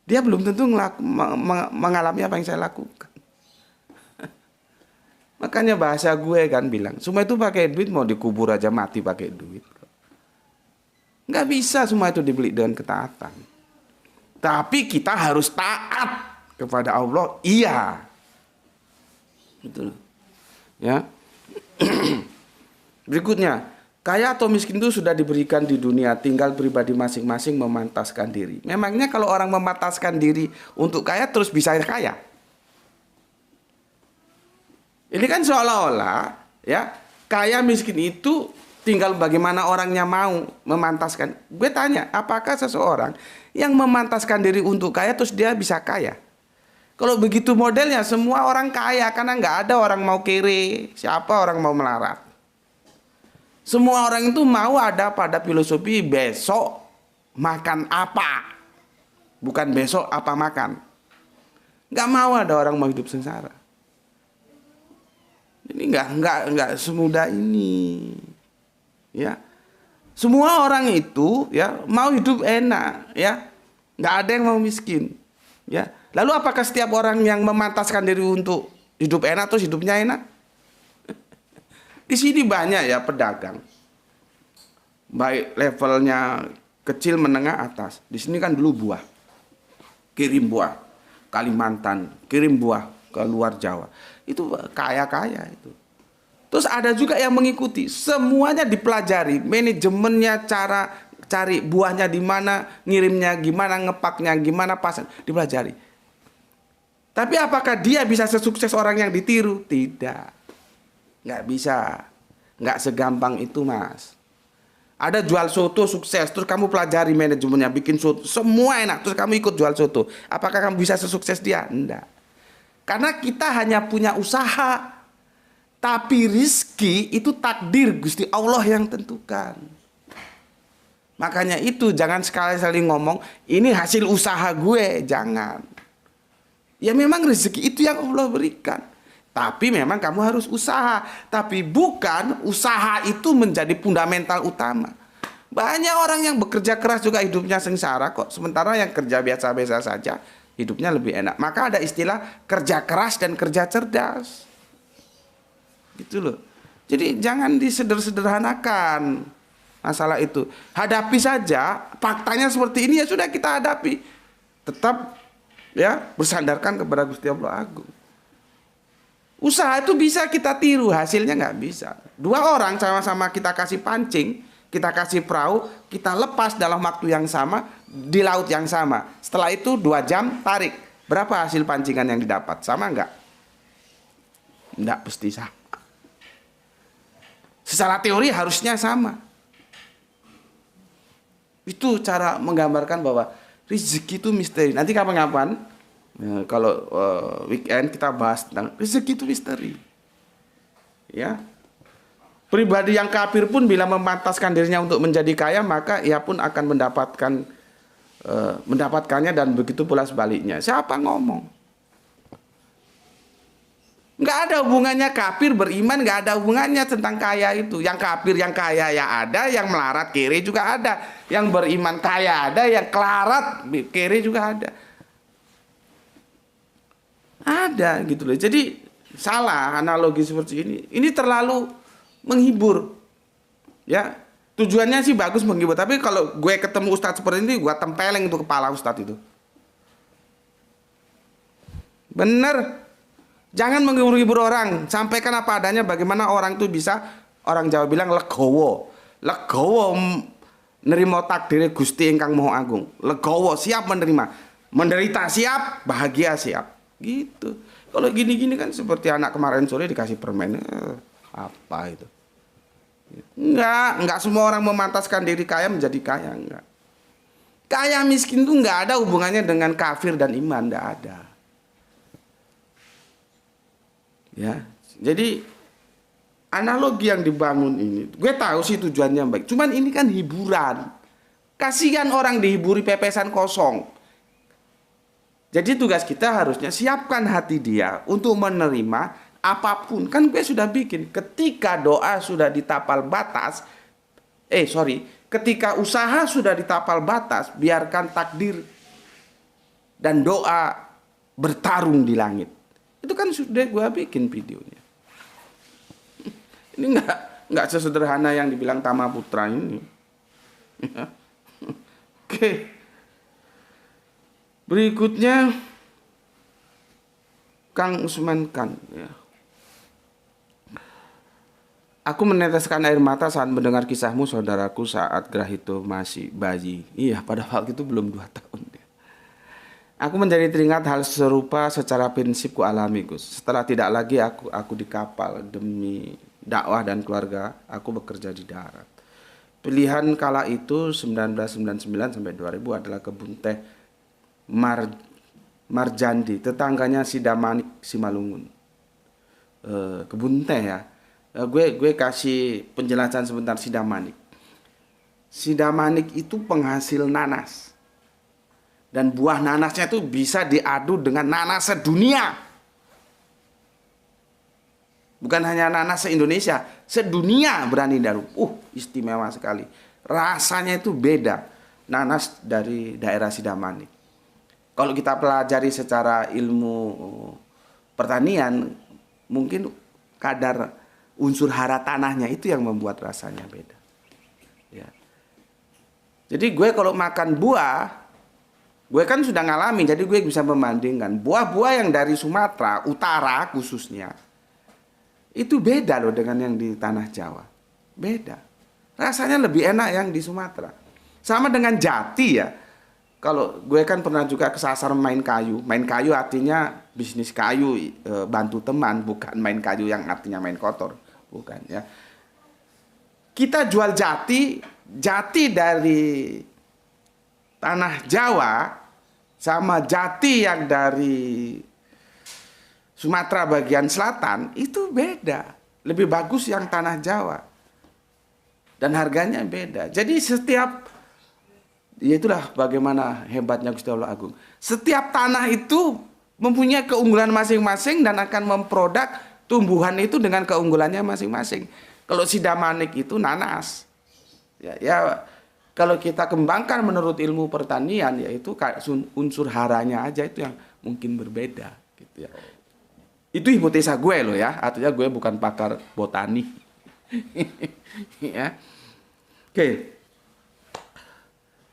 Dia belum tentu mengalami apa yang saya lakukan. Makanya bahasa gue kan bilang, semua itu pakai duit, mau dikubur aja mati pakai duit. Nggak bisa semua itu dibeli dengan ketaatan. Tapi kita harus taat kepada Allah, iya. Betul. Ya. Berikutnya, kaya atau miskin itu sudah diberikan di dunia, tinggal pribadi masing-masing memantaskan diri. Memangnya kalau orang memantaskan diri untuk kaya terus bisa kaya? Ini kan seolah-olah ya, kaya miskin itu tinggal bagaimana orangnya mau memantaskan. Gue tanya, apakah seseorang yang memantaskan diri untuk kaya terus dia bisa kaya? Kalau begitu modelnya semua orang kaya, karena nggak ada orang mau kere, siapa orang mau melarat. Semua orang itu mau ada pada filosofi besok makan apa, bukan besok apa makan. Nggak mau ada orang mau hidup sengsara. Ini nggak semudah ini. Ya, semua orang itu ya mau hidup enak, ya, nggak ada yang mau miskin, ya. Lalu apakah setiap orang yang memantaskan diri untuk hidup enak terus hidupnya enak? Di sini banyak ya pedagang, baik levelnya kecil, menengah, atas. Di sini kan dulu buah, kirim buah Kalimantan, kirim buah ke luar Jawa, itu kaya-kaya itu. Terus ada juga yang mengikuti, semuanya dipelajari, manajemennya, cara cari buahnya di mana, ngirimnya gimana, ngepaknya gimana, pasang, dipelajari. Tapi apakah dia bisa sesukses orang yang ditiru? Tidak. Nggak bisa. Nggak segampang itu, Mas. Ada jual soto sukses, terus kamu pelajari manajemennya, bikin soto, semua enak, terus kamu ikut jual soto. Apakah kamu bisa sesukses dia? Enggak. Karena kita hanya punya usaha. Tapi rizki itu takdir Gusti Allah yang tentukan. Makanya itu jangan sekali-kali ngomong ini hasil usaha gue, jangan. Ya memang rezeki itu yang Allah berikan. Tapi memang kamu harus usaha. Tapi bukan usaha itu menjadi fundamental utama. Banyak orang yang bekerja keras juga hidupnya sengsara kok. Sementara yang kerja biasa-biasa saja hidupnya lebih enak. Maka ada istilah kerja keras dan kerja cerdas. Gitu loh. Jadi jangan disederhanakan masalah itu. Hadapi saja, faktanya seperti ini ya sudah kita hadapi. Tetap ya bersandarkan kepada Gusti Allah Agung. Usaha itu bisa kita tiru, hasilnya nggak bisa. 2 orang sama-sama kita kasih pancing, kita kasih perahu, kita lepas dalam waktu yang sama di laut yang sama. Setelah itu 2 jam tarik. Berapa hasil pancingan yang didapat? Sama nggak? Nggak pasti sama. Secara teori harusnya sama. Itu cara menggambarkan bahwa rezeki itu misteri. Nanti kapan-kapan ya, kalau weekend kita bahas tentang rezeki itu misteri. Ya. Pribadi yang kafir pun bila memantaskan dirinya untuk menjadi kaya, maka ia pun akan mendapatkannya, dan begitu pula sebaliknya. Siapa ngomong? Nggak ada hubungannya kafir beriman, nggak ada hubungannya tentang kaya itu. Yang kafir yang kaya ya ada, yang melarat kere juga ada. Yang beriman kaya ada, yang kelarat kere juga ada. Ada gitu loh. Jadi salah analogi seperti ini. Ini terlalu menghibur. Ya, tujuannya sih bagus menghibur, tapi kalau gue ketemu ustadz seperti ini, gue tempeleng itu kepala ustadz itu. Bener. Jangan menghibur-hibur orang. Sampaikan apa adanya, bagaimana orang itu bisa, orang Jawa bilang legowo. Legowo nerima takdir Gusti ingkang Maha Agung. Legowo, siap menerima. Menderita siap, bahagia siap. Gitu. Kalau gini-gini kan seperti anak kemarin sore dikasih permen. Apa itu? Enggak semua orang memantaskan diri kaya menjadi kaya, enggak. Kaya miskin itu enggak ada hubungannya dengan kafir dan iman, enggak ada. Ya, jadi analogi yang dibangun ini, gue tahu sih tujuannya baik. Cuman ini kan hiburan. Kasihan orang dihiburi pepesan kosong. Jadi tugas kita harusnya siapkan hati dia untuk menerima apapun. Kan gue sudah bikin. Ketika doa sudah ditapal batas, ketika usaha sudah ditapal batas, biarkan takdir dan doa bertarung di langit. Itu kan sudah gue bikin videonya. Ini nggak sesederhana yang dibilang Tama Putra ini. Oke. Berikutnya Kang Usman Khan. Ya. Aku meneteskan air mata saat mendengar kisahmu, saudaraku, saat Grahito masih bayi. Iya, pada waktu itu belum 2 tahun. Aku menjadi teringat hal serupa secara prinsip ku alami, Gus. Setelah tidak lagi aku di kapal demi dakwah dan keluarga, aku bekerja di darat. Pilihan kala itu 1999 sampai 2000 adalah kebun teh Marjandi, tetangganya Sidamanik Simalungun. Kebun teh ya. Gue kasih penjelasan sebentar Sidamanik. Sidamanik itu penghasil nanas. Dan buah nanasnya itu bisa diadu dengan nanas sedunia. Bukan hanya nanas se-Indonesia, sedunia berani daru. Istimewa sekali. Rasanya itu beda. Nanas dari daerah Sidamanik. Kalau kita pelajari secara ilmu pertanian, mungkin kadar unsur hara tanahnya itu yang membuat rasanya beda. Ya. Jadi gue kalau makan buah, gue kan sudah ngalamin, jadi gue bisa membandingkan. Buah-buah yang dari Sumatera Utara khususnya, itu beda loh dengan yang di tanah Jawa. Beda. Rasanya lebih enak yang di Sumatera. Sama dengan jati ya. Kalau gue kan pernah juga kesasar main kayu. Main kayu artinya bisnis kayu, bantu teman. Bukan main kayu yang artinya main kotor. Bukan ya. Kita jual jati dari tanah Jawa sama jati yang dari Sumatera bagian selatan itu beda. Lebih bagus yang tanah Jawa. Dan harganya beda. Jadi ya itulah bagaimana hebatnya Gusti Allah Agung. Setiap tanah itu mempunyai keunggulan masing-masing dan akan memproduk tumbuhan itu dengan keunggulannya masing-masing. Kalau Sidamanik itu nanas. Ya kalau kita kembangkan menurut ilmu pertanian, yaitu unsur haranya aja itu yang mungkin berbeda gitu ya. Itu hipotesa gue loh ya, artinya gue bukan pakar botani. Ya. Oke.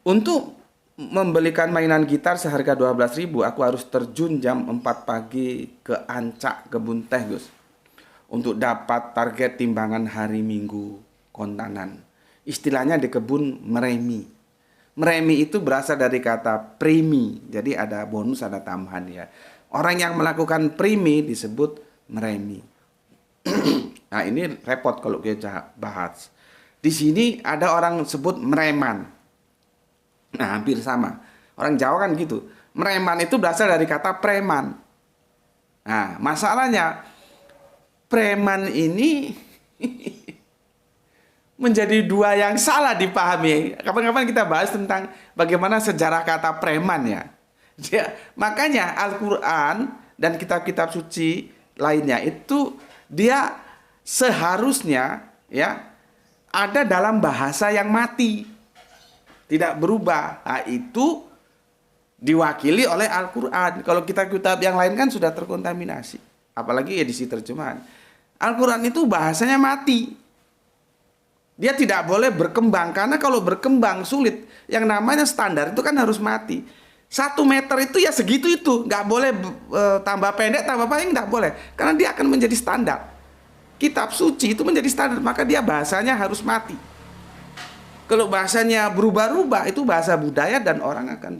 Untuk membelikan mainan gitar seharga 12.000, aku harus terjun jam 4 pagi ke Ancak kebun teh, Gus. Untuk dapat target timbangan hari Minggu kontanan. Istilahnya di kebun meremi. Meremi itu berasal dari kata premi. Jadi ada bonus, ada tambahan ya. Orang yang melakukan premi disebut meremi. Nah ini repot kalau kita bahas. Di sini ada orang sebut mereman. Nah hampir sama. Orang Jawa kan gitu. Mereman itu berasal dari kata preman. Nah masalahnya preman ini menjadi dua yang salah dipahami. Kapan-kapan kita bahas tentang bagaimana sejarah kata preman ya. Makanya Al-Quran dan kitab-kitab suci lainnya itu dia seharusnya ya ada dalam bahasa yang mati, tidak berubah. Nah, itu diwakili oleh Al-Quran. Kalau kitab-kitab yang lain kan sudah terkontaminasi, apalagi edisi terjemahan. Al-Quran itu bahasanya mati. Dia tidak boleh berkembang, karena kalau berkembang sulit. Yang namanya standar itu kan harus mati. 1 meter itu ya segitu itu, nggak boleh tambah pendek, tambah panjang, nggak boleh, karena dia akan menjadi standar. Kitab suci itu menjadi standar, maka dia bahasanya harus mati. Kalau bahasanya berubah-ubah, itu bahasa budaya dan orang akan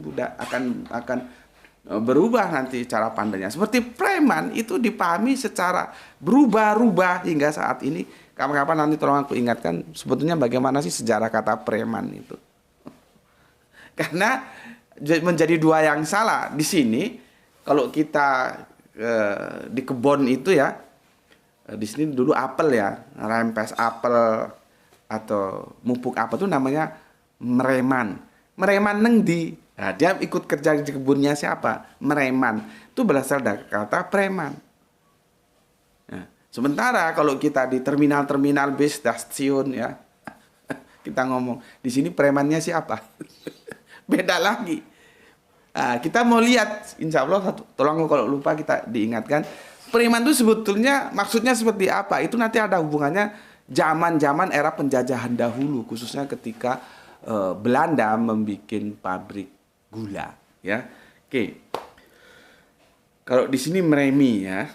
berubah nanti cara pandangnya. Seperti preman itu dipahami secara berubah-ubah hingga saat ini. Kapan-kapan nanti tolong aku ingatkan sebetulnya bagaimana sih sejarah kata preman itu. Karena menjadi dua yang salah di sini. Kalau kita di kebun itu ya, di sini dulu apel ya, rempes apel atau mupuk apel itu namanya mereman. Mereman neng di. Nah, dia ikut kerja di kebunnya siapa? Mereman. Itu berasal dari kata preman. Nah, sementara kalau kita di terminal-terminal bis, stasiun ya, kita ngomong di sini premannya siapa? Beda lagi. Nah, kita mau lihat, insya Allah, tolong kalau lupa kita diingatkan, preman itu sebetulnya maksudnya seperti apa? Itu nanti ada hubungannya zaman-zaman era penjajahan dahulu, khususnya ketika Belanda membuat pabrik gula, ya. Oke. Kalau di sini meremi ya.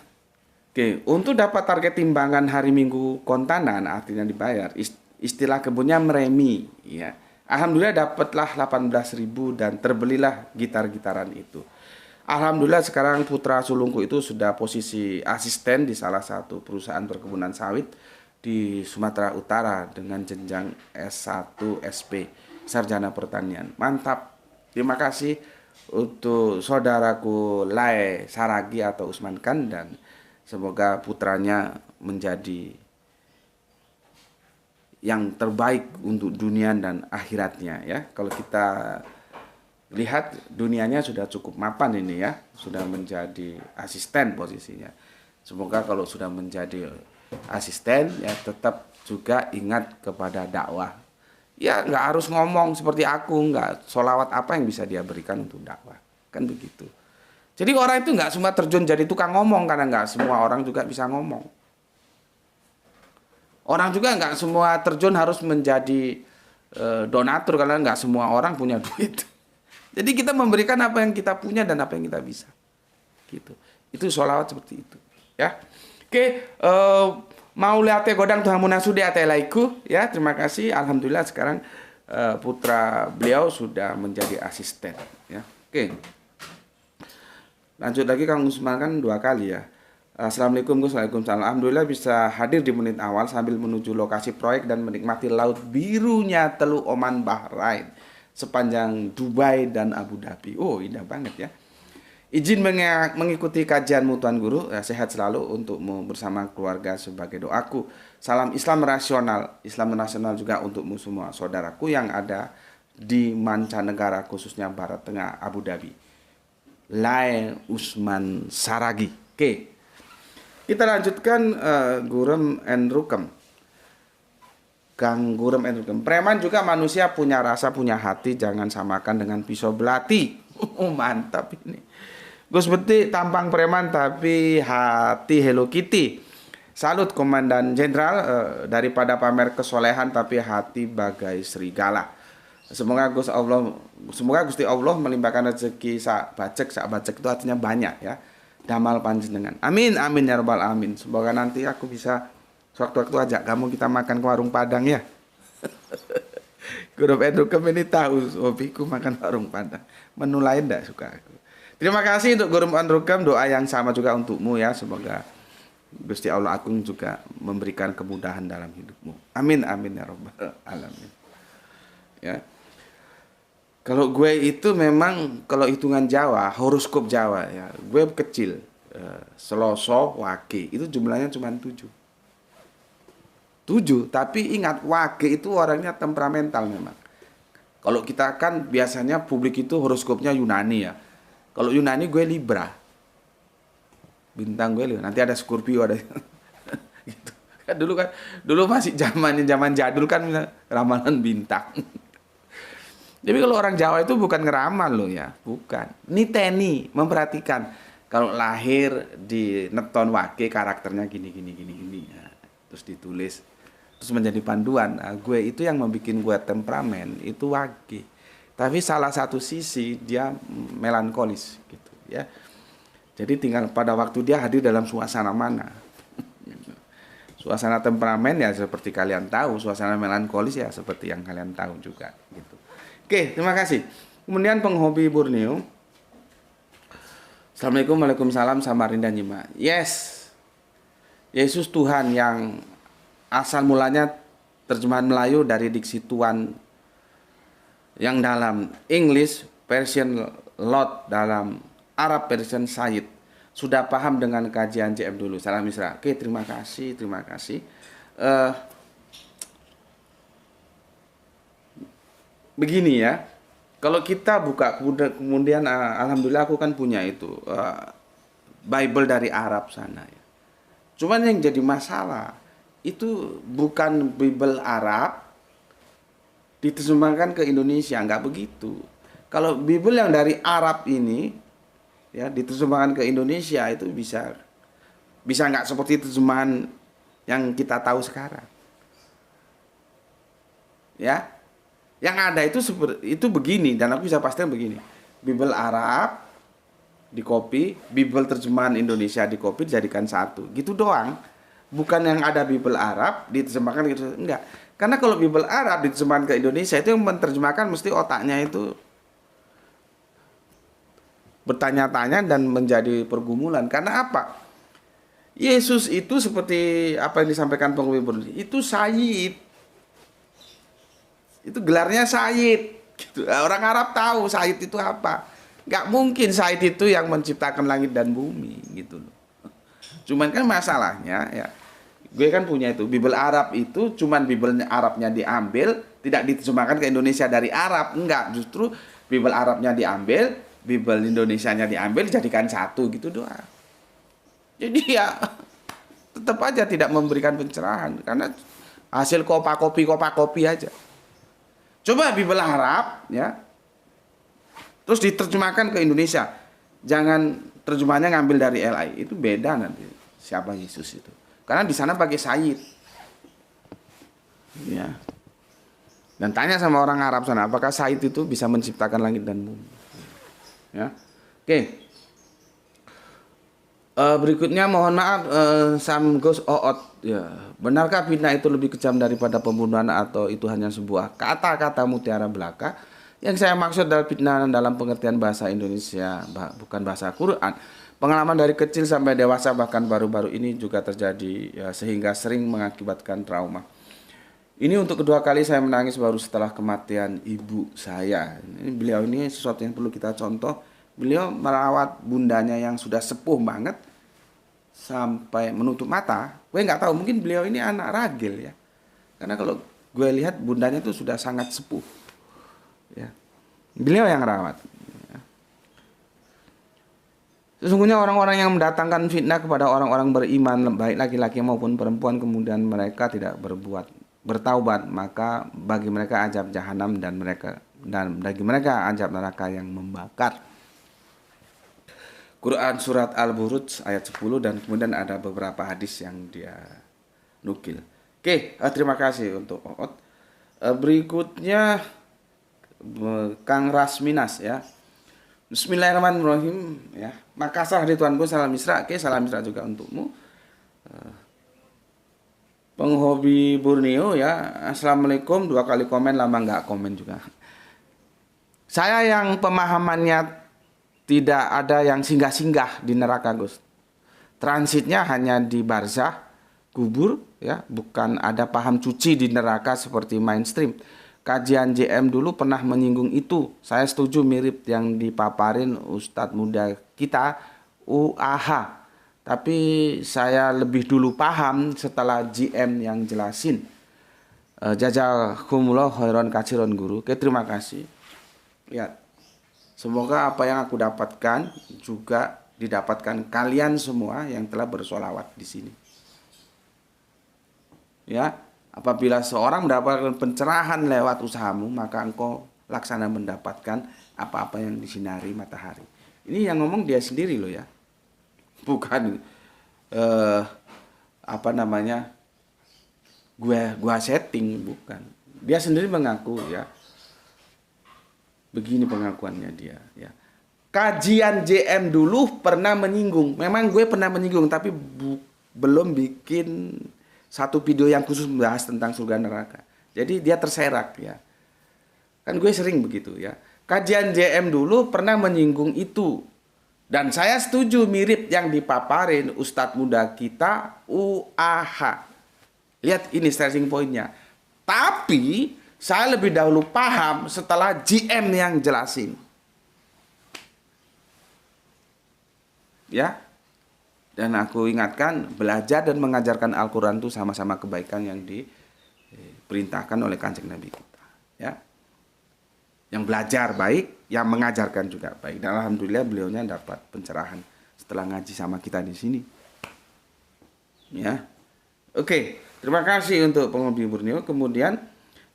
Oke, untuk dapat target timbangan hari Minggu kontanan, artinya dibayar, istilah kebunnya meremi ya. Alhamdulillah dapatlah 18.000 dan terbelilah gitar-gitaran itu. Alhamdulillah sekarang putra sulungku itu sudah posisi asisten di salah satu perusahaan perkebunan sawit di Sumatera Utara dengan jenjang S1 SP, Sarjana Pertanian. Mantap. Terima kasih untuk saudaraku Lae Saragi atau Usman Khan, dan semoga putranya menjadi yang terbaik untuk dunia dan akhiratnya ya. Kalau kita lihat dunianya sudah cukup mapan ini ya, sudah menjadi asisten posisinya. Semoga kalau sudah menjadi asisten ya tetap juga ingat kepada dakwah. Ya nggak harus ngomong seperti aku, nggak sholawat apa yang bisa dia berikan untuk dakwah, kan begitu. Jadi orang itu nggak semua terjun jadi tukang ngomong, karena nggak semua orang juga bisa ngomong. Orang juga nggak semua terjun harus menjadi donatur, karena nggak semua orang punya duit. Jadi kita memberikan apa yang kita punya dan apa yang kita bisa. Gitu. Itu sholawat seperti itu. Ya. Oke, mau lihat godang Tuhan munasudi atelaiku ya. Terima kasih. Alhamdulillah sekarang putra beliau sudah menjadi asisten. Ya. Oke. Lanjut lagi, Kang Usman kan 2 kali ya. Assalamualaikum Gus. Waalaikumsalam. Alhamdulillah bisa hadir di menit awal sambil menuju lokasi proyek dan menikmati laut birunya Teluk Oman Bahrain sepanjang Dubai dan Abu Dhabi. Oh, indah banget ya. Izin mengikuti kajianmu Tuan Guru. Sehat selalu untukmu bersama keluarga sebagai doaku. Salam Islam rasional. Islam nasional juga untukmu semua saudaraku yang ada di mancanegara, khususnya Barat Tengah, Abu Dhabi. Lae Usman Saragi. Oke. Kita lanjutkan Gurem and Rukem. Kang Gurem and Rukem. Preman juga manusia, punya rasa, punya hati. Jangan samakan dengan pisau belati. Mantap ini. Gus Beti tampang preman tapi hati Hello Kitty. Salut Komandan Jenderal, daripada pamer kesolehan tapi hati bagai serigala. Semoga Gusti Allah melimpahkan rezeki sak bacek itu artinya banyak ya. Damal panjenengan. Amin amin ya rabbal alamin. Semoga nanti aku bisa sewaktu-waktu ajak kamu kita makan ke warung Padang ya. Guru Edrukem ini tahu hobiku makan warung Padang. Menu lain enggak suka aku. Terima kasih untuk Guru Edrukem, doa yang sama juga untukmu ya. Semoga Gusti Allah Agung juga memberikan kemudahan dalam hidupmu. Amin amin ya rabbal alamin. Ya. Kalau gue itu memang kalau hitungan Jawa, horoskop Jawa ya, gue kecil, Seloso, Wage, itu jumlahnya cuma 7. Tapi ingat Wage itu orangnya temperamental memang. Kalau kita kan biasanya publik itu horoskopnya Yunani ya. Kalau Yunani gue Libra. bintang gue loh. Nanti ada Scorpio ada gitu. Dulu masih zaman jadul kan ramalan bintang. Jadi kalau orang Jawa itu bukan ngeramal loh ya, bukan. Niteni, memperhatikan. Kalau lahir di neton wage karakternya gini. Ya. Terus ditulis, terus menjadi panduan. Nah, gue itu yang membuat gue temperamen itu wage. Tapi salah satu sisi dia melankolis gitu ya. Jadi tinggal pada waktu dia hadir dalam suasana mana. Suasana temperamen ya seperti kalian tahu, suasana melankolis ya seperti yang kalian tahu juga gitu. Oke, terima kasih. Kemudian penghobi Borneo. Assalamualaikum, waalaikumsalam, Samarinda Nyima. Yes, Yesus Tuhan yang asal mulanya terjemahan Melayu dari diksi Tuhan yang dalam English version Lot, dalam Arab version Said. Sudah paham dengan kajian JM dulu. Salam Isra. Oke, terima kasih. Begini ya, kalau kita buka kemudian alhamdulillah aku kan punya itu Bible dari Arab sana ya. Cuman yang jadi masalah itu bukan Bible Arab diterjemahkan ke Indonesia, nggak begitu. Kalau Bible yang dari Arab ini ya diterjemahkan ke Indonesia itu bisa nggak seperti terjemahan yang kita tahu sekarang. Ya. Yang ada itu begini, dan aku bisa pastikan begini. Bible Arab dikopi, Bible terjemahan Indonesia dikopi, dijadikan satu. Gitu doang. Bukan yang ada Bible Arab diterjemahkan gitu, enggak. Karena kalau Bible Arab diterjemahkan ke Indonesia itu yang menerjemahkan mesti otaknya itu bertanya-tanya dan menjadi pergumulan. Karena apa? Yesus itu seperti apa yang disampaikan penghobi Borneo, itu Sayyid. Itu gelarnya Sayyid gitu. Orang Arab tahu Sayyid itu apa. Nggak mungkin Sayyid itu yang menciptakan langit dan bumi gitu loh. Cuman kan masalahnya ya, gue kan punya itu Bible Arab itu, cuman Bible Arabnya diambil, tidak diterjemahkan ke Indonesia dari Arab. Enggak, justru Bible Arabnya diambil, Bible Indonesianya diambil, dijadikan satu gitu doang. Jadi ya tetap aja tidak memberikan pencerahan karena hasil kopi aja. Coba Bible Arab ya, terus diterjemahkan ke Indonesia. Jangan terjemahannya ngambil dari LI, itu beda nanti siapa Yesus itu. Karena di sana pakai Sayyid. Ya. Dan tanya sama orang Arab sana, apakah Sayyid itu bisa menciptakan langit dan bumi? Ya. Oke. Berikutnya mohon maaf Samgos Oot ya. Benarkah fitnah itu lebih kejam daripada pembunuhan atau itu hanya sebuah kata-kata mutiara belaka? Yang saya maksud adalah fitnah dalam pengertian bahasa Indonesia, bukan bahasa Quran. Pengalaman dari kecil sampai dewasa bahkan baru-baru ini juga terjadi ya, sehingga sering mengakibatkan trauma. Ini untuk kedua kali saya menangis baru setelah kematian ibu saya. Beliau ini sesuatu yang perlu kita contoh. Beliau merawat bundanya yang sudah sepuh banget sampai menutup mata. Gue nggak tahu, mungkin beliau ini anak ragil ya. Karena kalau gue lihat bundanya itu sudah sangat sepuh. Ya. Beliau yang rawat. Ya. Sesungguhnya orang-orang yang mendatangkan fitnah kepada orang-orang beriman, baik laki-laki maupun perempuan, kemudian mereka tidak bertaubat, maka bagi mereka azab jahanam dan bagi mereka azab neraka yang membakar. Quran surat Al-Buruj ayat 10, dan kemudian ada beberapa hadis yang dia nukil. Oke, terima kasih untuk Oot. Berikutnya Kang Rasminas ya. Bismillahirrahmanirrahim ya. Makassar di Tuanku, salam Isra. Oke, salam Isra juga untukmu. Penghobi Borneo ya. Assalamualaikum, 2 kali komen, lama nggak komen juga. Saya yang pemahamannya tidak ada yang singgah-singgah di neraka, Gus. Transitnya hanya di barzah, kubur, ya, bukan ada paham cuci di neraka seperti mainstream. Kajian JM dulu pernah menyinggung itu. Saya setuju, mirip yang dipaparin Ustadz muda kita, UAH. Tapi saya lebih dulu paham setelah JM yang jelasin. Jazakumullah khairan katsiran guru. Oke, terima kasih. Ya. Semoga apa yang aku dapatkan juga didapatkan kalian semua yang telah bersolawat di sini. Ya, apabila seorang mendapatkan pencerahan lewat usahamu, maka engkau laksana mendapatkan apa-apa yang disinari matahari. Ini yang ngomong dia sendiri loh ya, bukan gua setting, bukan. Dia sendiri mengaku ya. Begini pengakuannya dia ya. Kajian JM dulu pernah menyinggung. Memang gue pernah menyinggung, tapi belum bikin satu video yang khusus membahas tentang surga neraka. Jadi dia terserak ya. Kan gue sering begitu ya. Kajian JM dulu pernah menyinggung itu. Dan saya setuju, mirip yang dipaparin Ustadz muda kita UAH. Lihat ini stressing pointnya. Tapi saya lebih dahulu paham setelah GM yang jelasin. Ya. Dan aku ingatkan, belajar dan mengajarkan Al-Quran itu sama-sama kebaikan yang diperintahkan oleh Kanjeng Nabi kita. Ya. Yang belajar baik, yang mengajarkan juga baik. Dan alhamdulillah beliaunya dapat pencerahan setelah ngaji sama kita di sini. Ya. Oke, terima kasih untuk pengopi Borneo. Kemudian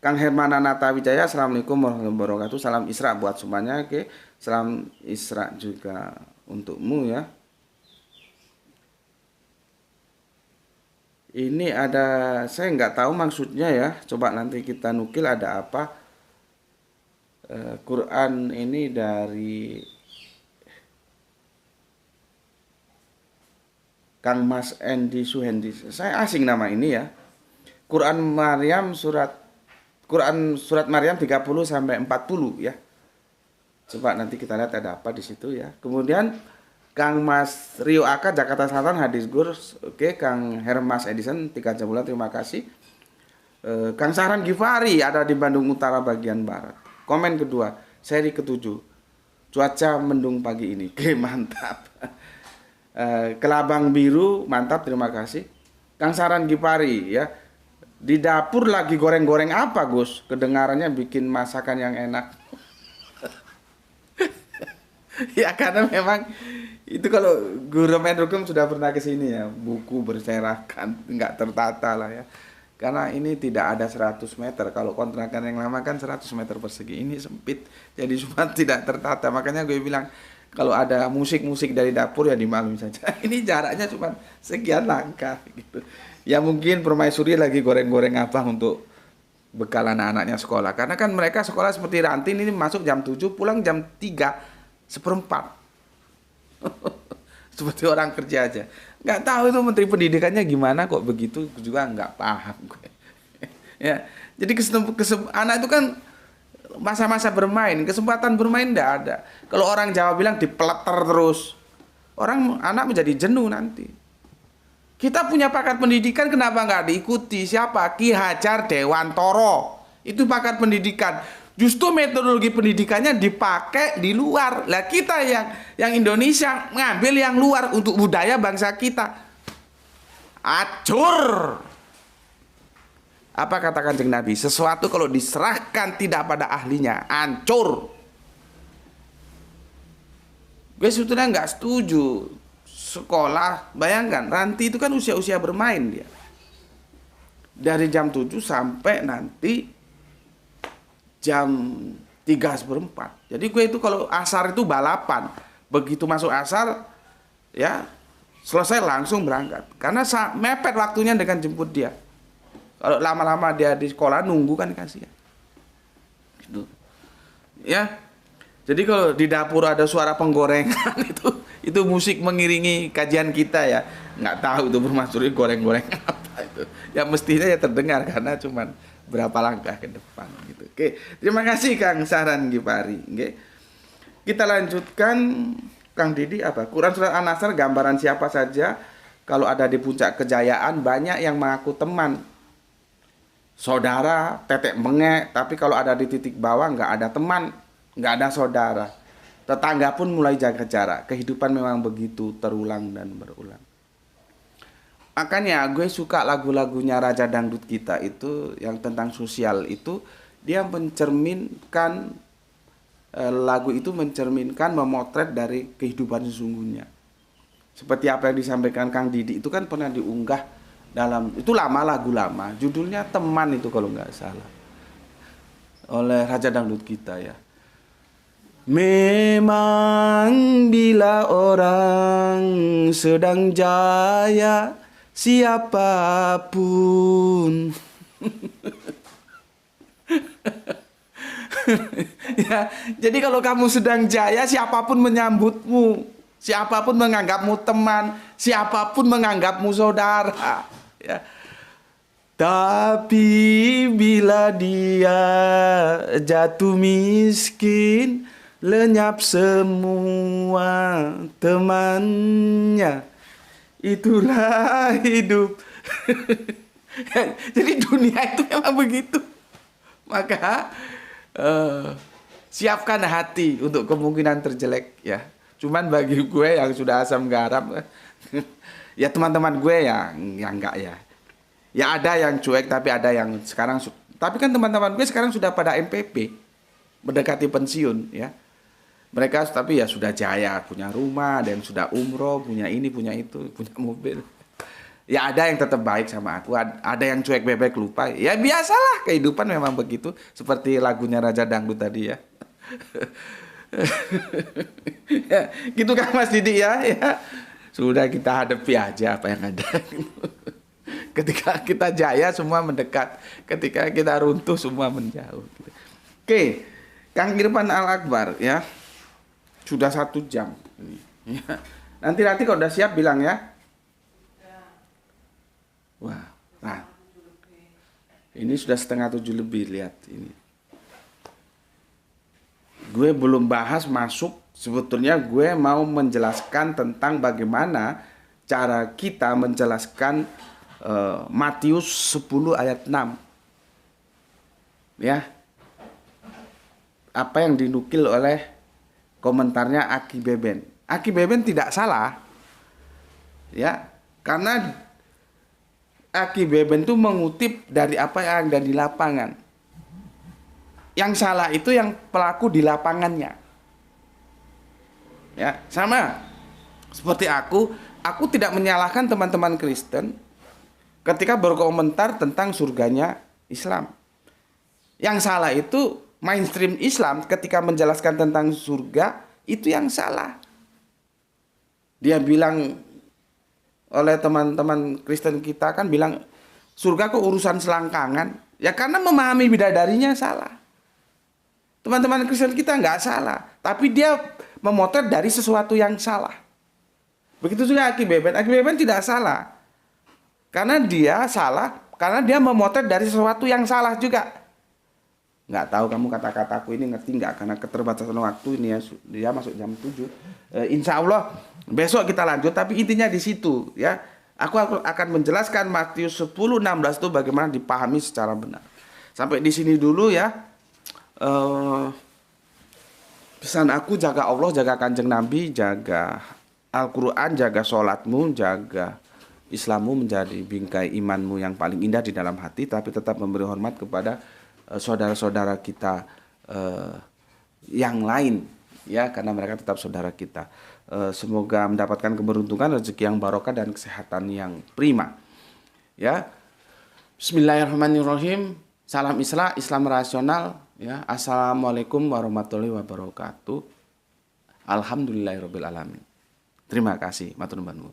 Kang Hermana Nata Wijaya, Assalamualaikum warahmatullahi wabarakatuh. Salam Isra buat semuanya. Oke, salam Isra juga untukmu ya. Ini ada, saya nggak tahu maksudnya ya. Coba nanti kita nukil ada apa. Quran ini dari Kang Mas Endi Suhendi. Saya asing nama ini ya. Quran surat Maryam 30 sampai 40 ya. Coba nanti kita lihat ada apa di situ ya. Kemudian Kang Mas Rio Aka Jakarta Selatan hadis Gurs. Oke, Kang Hermas Edison 3 bulan, terima kasih. Kang Sahran Gifari ada di Bandung Utara bagian barat. Komen kedua, seri ke-7. Cuaca mendung pagi ini. Oke, mantap. Kelabang biru, mantap, terima kasih. Kang Sahran Gifari ya. Di dapur lagi goreng-goreng apa, Gus? Kedengarannya bikin masakan yang enak. Ya karena memang itu kalau Guru Menrukum sudah pernah ke sini ya, buku berserakan, nggak tertata lah ya. Karena ini tidak ada 100 meter. Kalau kontrakan yang lama kan 100 meter persegi. Ini sempit, jadi cuma tidak tertata. Makanya gue bilang kalau ada musik-musik dari dapur ya dimaklumi saja. Ini jaraknya cuma sekian langkah gitu. Ya mungkin permaisuri lagi goreng-goreng apa untuk bekal anak-anaknya sekolah. Karena kan mereka sekolah seperti Rantin ini masuk jam 7, pulang jam 3:15. Seperti orang kerja aja. Nggak tahu itu Menteri Pendidikannya gimana kok begitu, juga nggak paham gue. Ya, jadi anak itu kan masa-masa bermain, kesempatan bermain nggak ada. Kalau orang Jawa bilang dipeleter terus, anak menjadi jenuh nanti. Kita punya paket pendidikan, kenapa nggak diikuti? Siapa? Ki Hajar Dewantoro. Itu paket pendidikan. Justru metodologi pendidikannya dipakai di luar. Lah kita yang Indonesia ngambil yang luar untuk budaya bangsa kita. Acur. Apa kata Kanjeng Nabi? Sesuatu kalau diserahkan tidak pada ahlinya, hancur. Gue sebetulnya nggak setuju. Sekolah, bayangkan, Ranti itu kan usia-usia bermain dia. Dari jam 7 sampai nanti jam 3:04. Jadi gue itu kalau asar itu balapan. Begitu masuk asar, ya selesai langsung berangkat. Karena mepet waktunya dengan jemput dia. Kalau lama-lama dia di sekolah nunggu kan kasihan. Gitu. Ya. Jadi kalau di dapur ada suara penggorengan itu musik mengiringi kajian kita ya. Nggak tahu itu bermaksud goreng-goreng apa itu. Ya mestinya ya terdengar karena cuman berapa langkah ke depan gitu. Oke, terima kasih Kang Sahran Gifari. Oke. Kita lanjutkan Kang Didi apa? Quran surat An-Nasr gambaran siapa saja kalau ada di puncak kejayaan banyak yang mengaku teman. Saudara, tetek mengek, tapi kalau ada di titik bawah nggak ada teman, nggak ada saudara. Tetangga pun mulai jaga jarak. Kehidupan memang begitu terulang dan berulang. Makanya gue suka lagu-lagunya Raja Dangdut kita itu yang tentang sosial itu, dia mencerminkan lagu itu mencerminkan memotret dari kehidupan sesungguhnya. Seperti apa yang disampaikan Kang Didi itu kan pernah diunggah dalam, itu lama, lagu lama, judulnya Teman itu kalau nggak salah, oleh Raja Dangdut kita ya. Memang bila orang sedang jaya, siapapun ya, jadi kalau kamu sedang jaya, siapapun menyambutmu, siapapun menganggapmu teman, siapapun menganggapmu saudara, ya. Tapi bila dia jatuh miskin, lenyap semua temannya, itulah hidup. Jadi dunia itu memang begitu. Maka siapkan hati untuk kemungkinan terjelek ya. Cuman bagi gue yang sudah asam garam, ya teman-teman gue yang enggak ya. Ya ada yang cuek, tapi ada yang sekarang, tapi kan teman-teman gue sekarang sudah pada MPP, mendekati pensiun ya. Mereka tapi ya sudah jaya, punya rumah, ada yang sudah umroh, punya ini, punya itu, punya mobil. Ya ada yang tetap baik sama aku, ada yang cuek bebek lupa. Ya biasalah, kehidupan memang begitu. Seperti lagunya Raja Dangdut tadi ya. Ya gitu kan Mas Didi ya. Sudah kita hadapi aja apa yang ada. Ketika kita jaya semua mendekat, ketika kita runtuh semua menjauh. Oke, Kang Irfan Al-Akbar ya. Sudah 1 jam ini. Ya. Nanti kalau udah siap bilang ya. Wah, nah. Ini sudah 6:30 lebih, lihat ini. Gue belum bahas masuk, sebetulnya gue mau menjelaskan tentang bagaimana cara kita menjelaskan Matius 10 ayat 6. Ya. Apa yang dinukil oleh komentarnya Aki Beben. Aki Beben tidak salah. Ya, karena Aki Beben itu mengutip dari apa yang ada di lapangan. Yang salah itu yang pelaku di lapangannya. Ya, sama seperti aku tidak menyalahkan teman-teman Kristen ketika berkomentar tentang surganya Islam. Yang salah itu mainstream Islam ketika menjelaskan tentang surga, itu yang salah. Dia bilang, oleh teman-teman Kristen kita kan bilang surga kok urusan selangkangan. Ya karena memahami bidadarinya salah. Teman-teman Kristen kita nggak salah, tapi dia memotret dari sesuatu yang salah. Begitu juga Aki Beben. Aki Beben tidak salah. Karena dia salah, karena dia memotret dari sesuatu yang salah juga. Nggak tahu kamu kata-kataku ini ngerti nggak, karena keterbatasan waktu ini ya, dia masuk jam 7. Insya Allah besok kita lanjut, tapi intinya di situ ya. Aku akan menjelaskan Matius 10:16 itu bagaimana dipahami secara benar. Sampai di sini dulu ya. Pesan aku, jaga Allah, jaga Kanjeng Nabi, jaga Al-Quran, jaga sholatmu, jaga Islammu menjadi bingkai imanmu yang paling indah di dalam hati, tapi tetap memberi hormat kepada saudara-saudara kita yang lain ya, karena mereka tetap saudara kita. Semoga mendapatkan keberuntungan, rezeki yang barokah dan kesehatan yang prima ya. Bismillahirrahmanirrahim. Salam Islam rasional ya. Assalamualaikum warahmatullahi wabarakatuh. Alhamdulillahirabbil alamin. Terima kasih matur nuwun.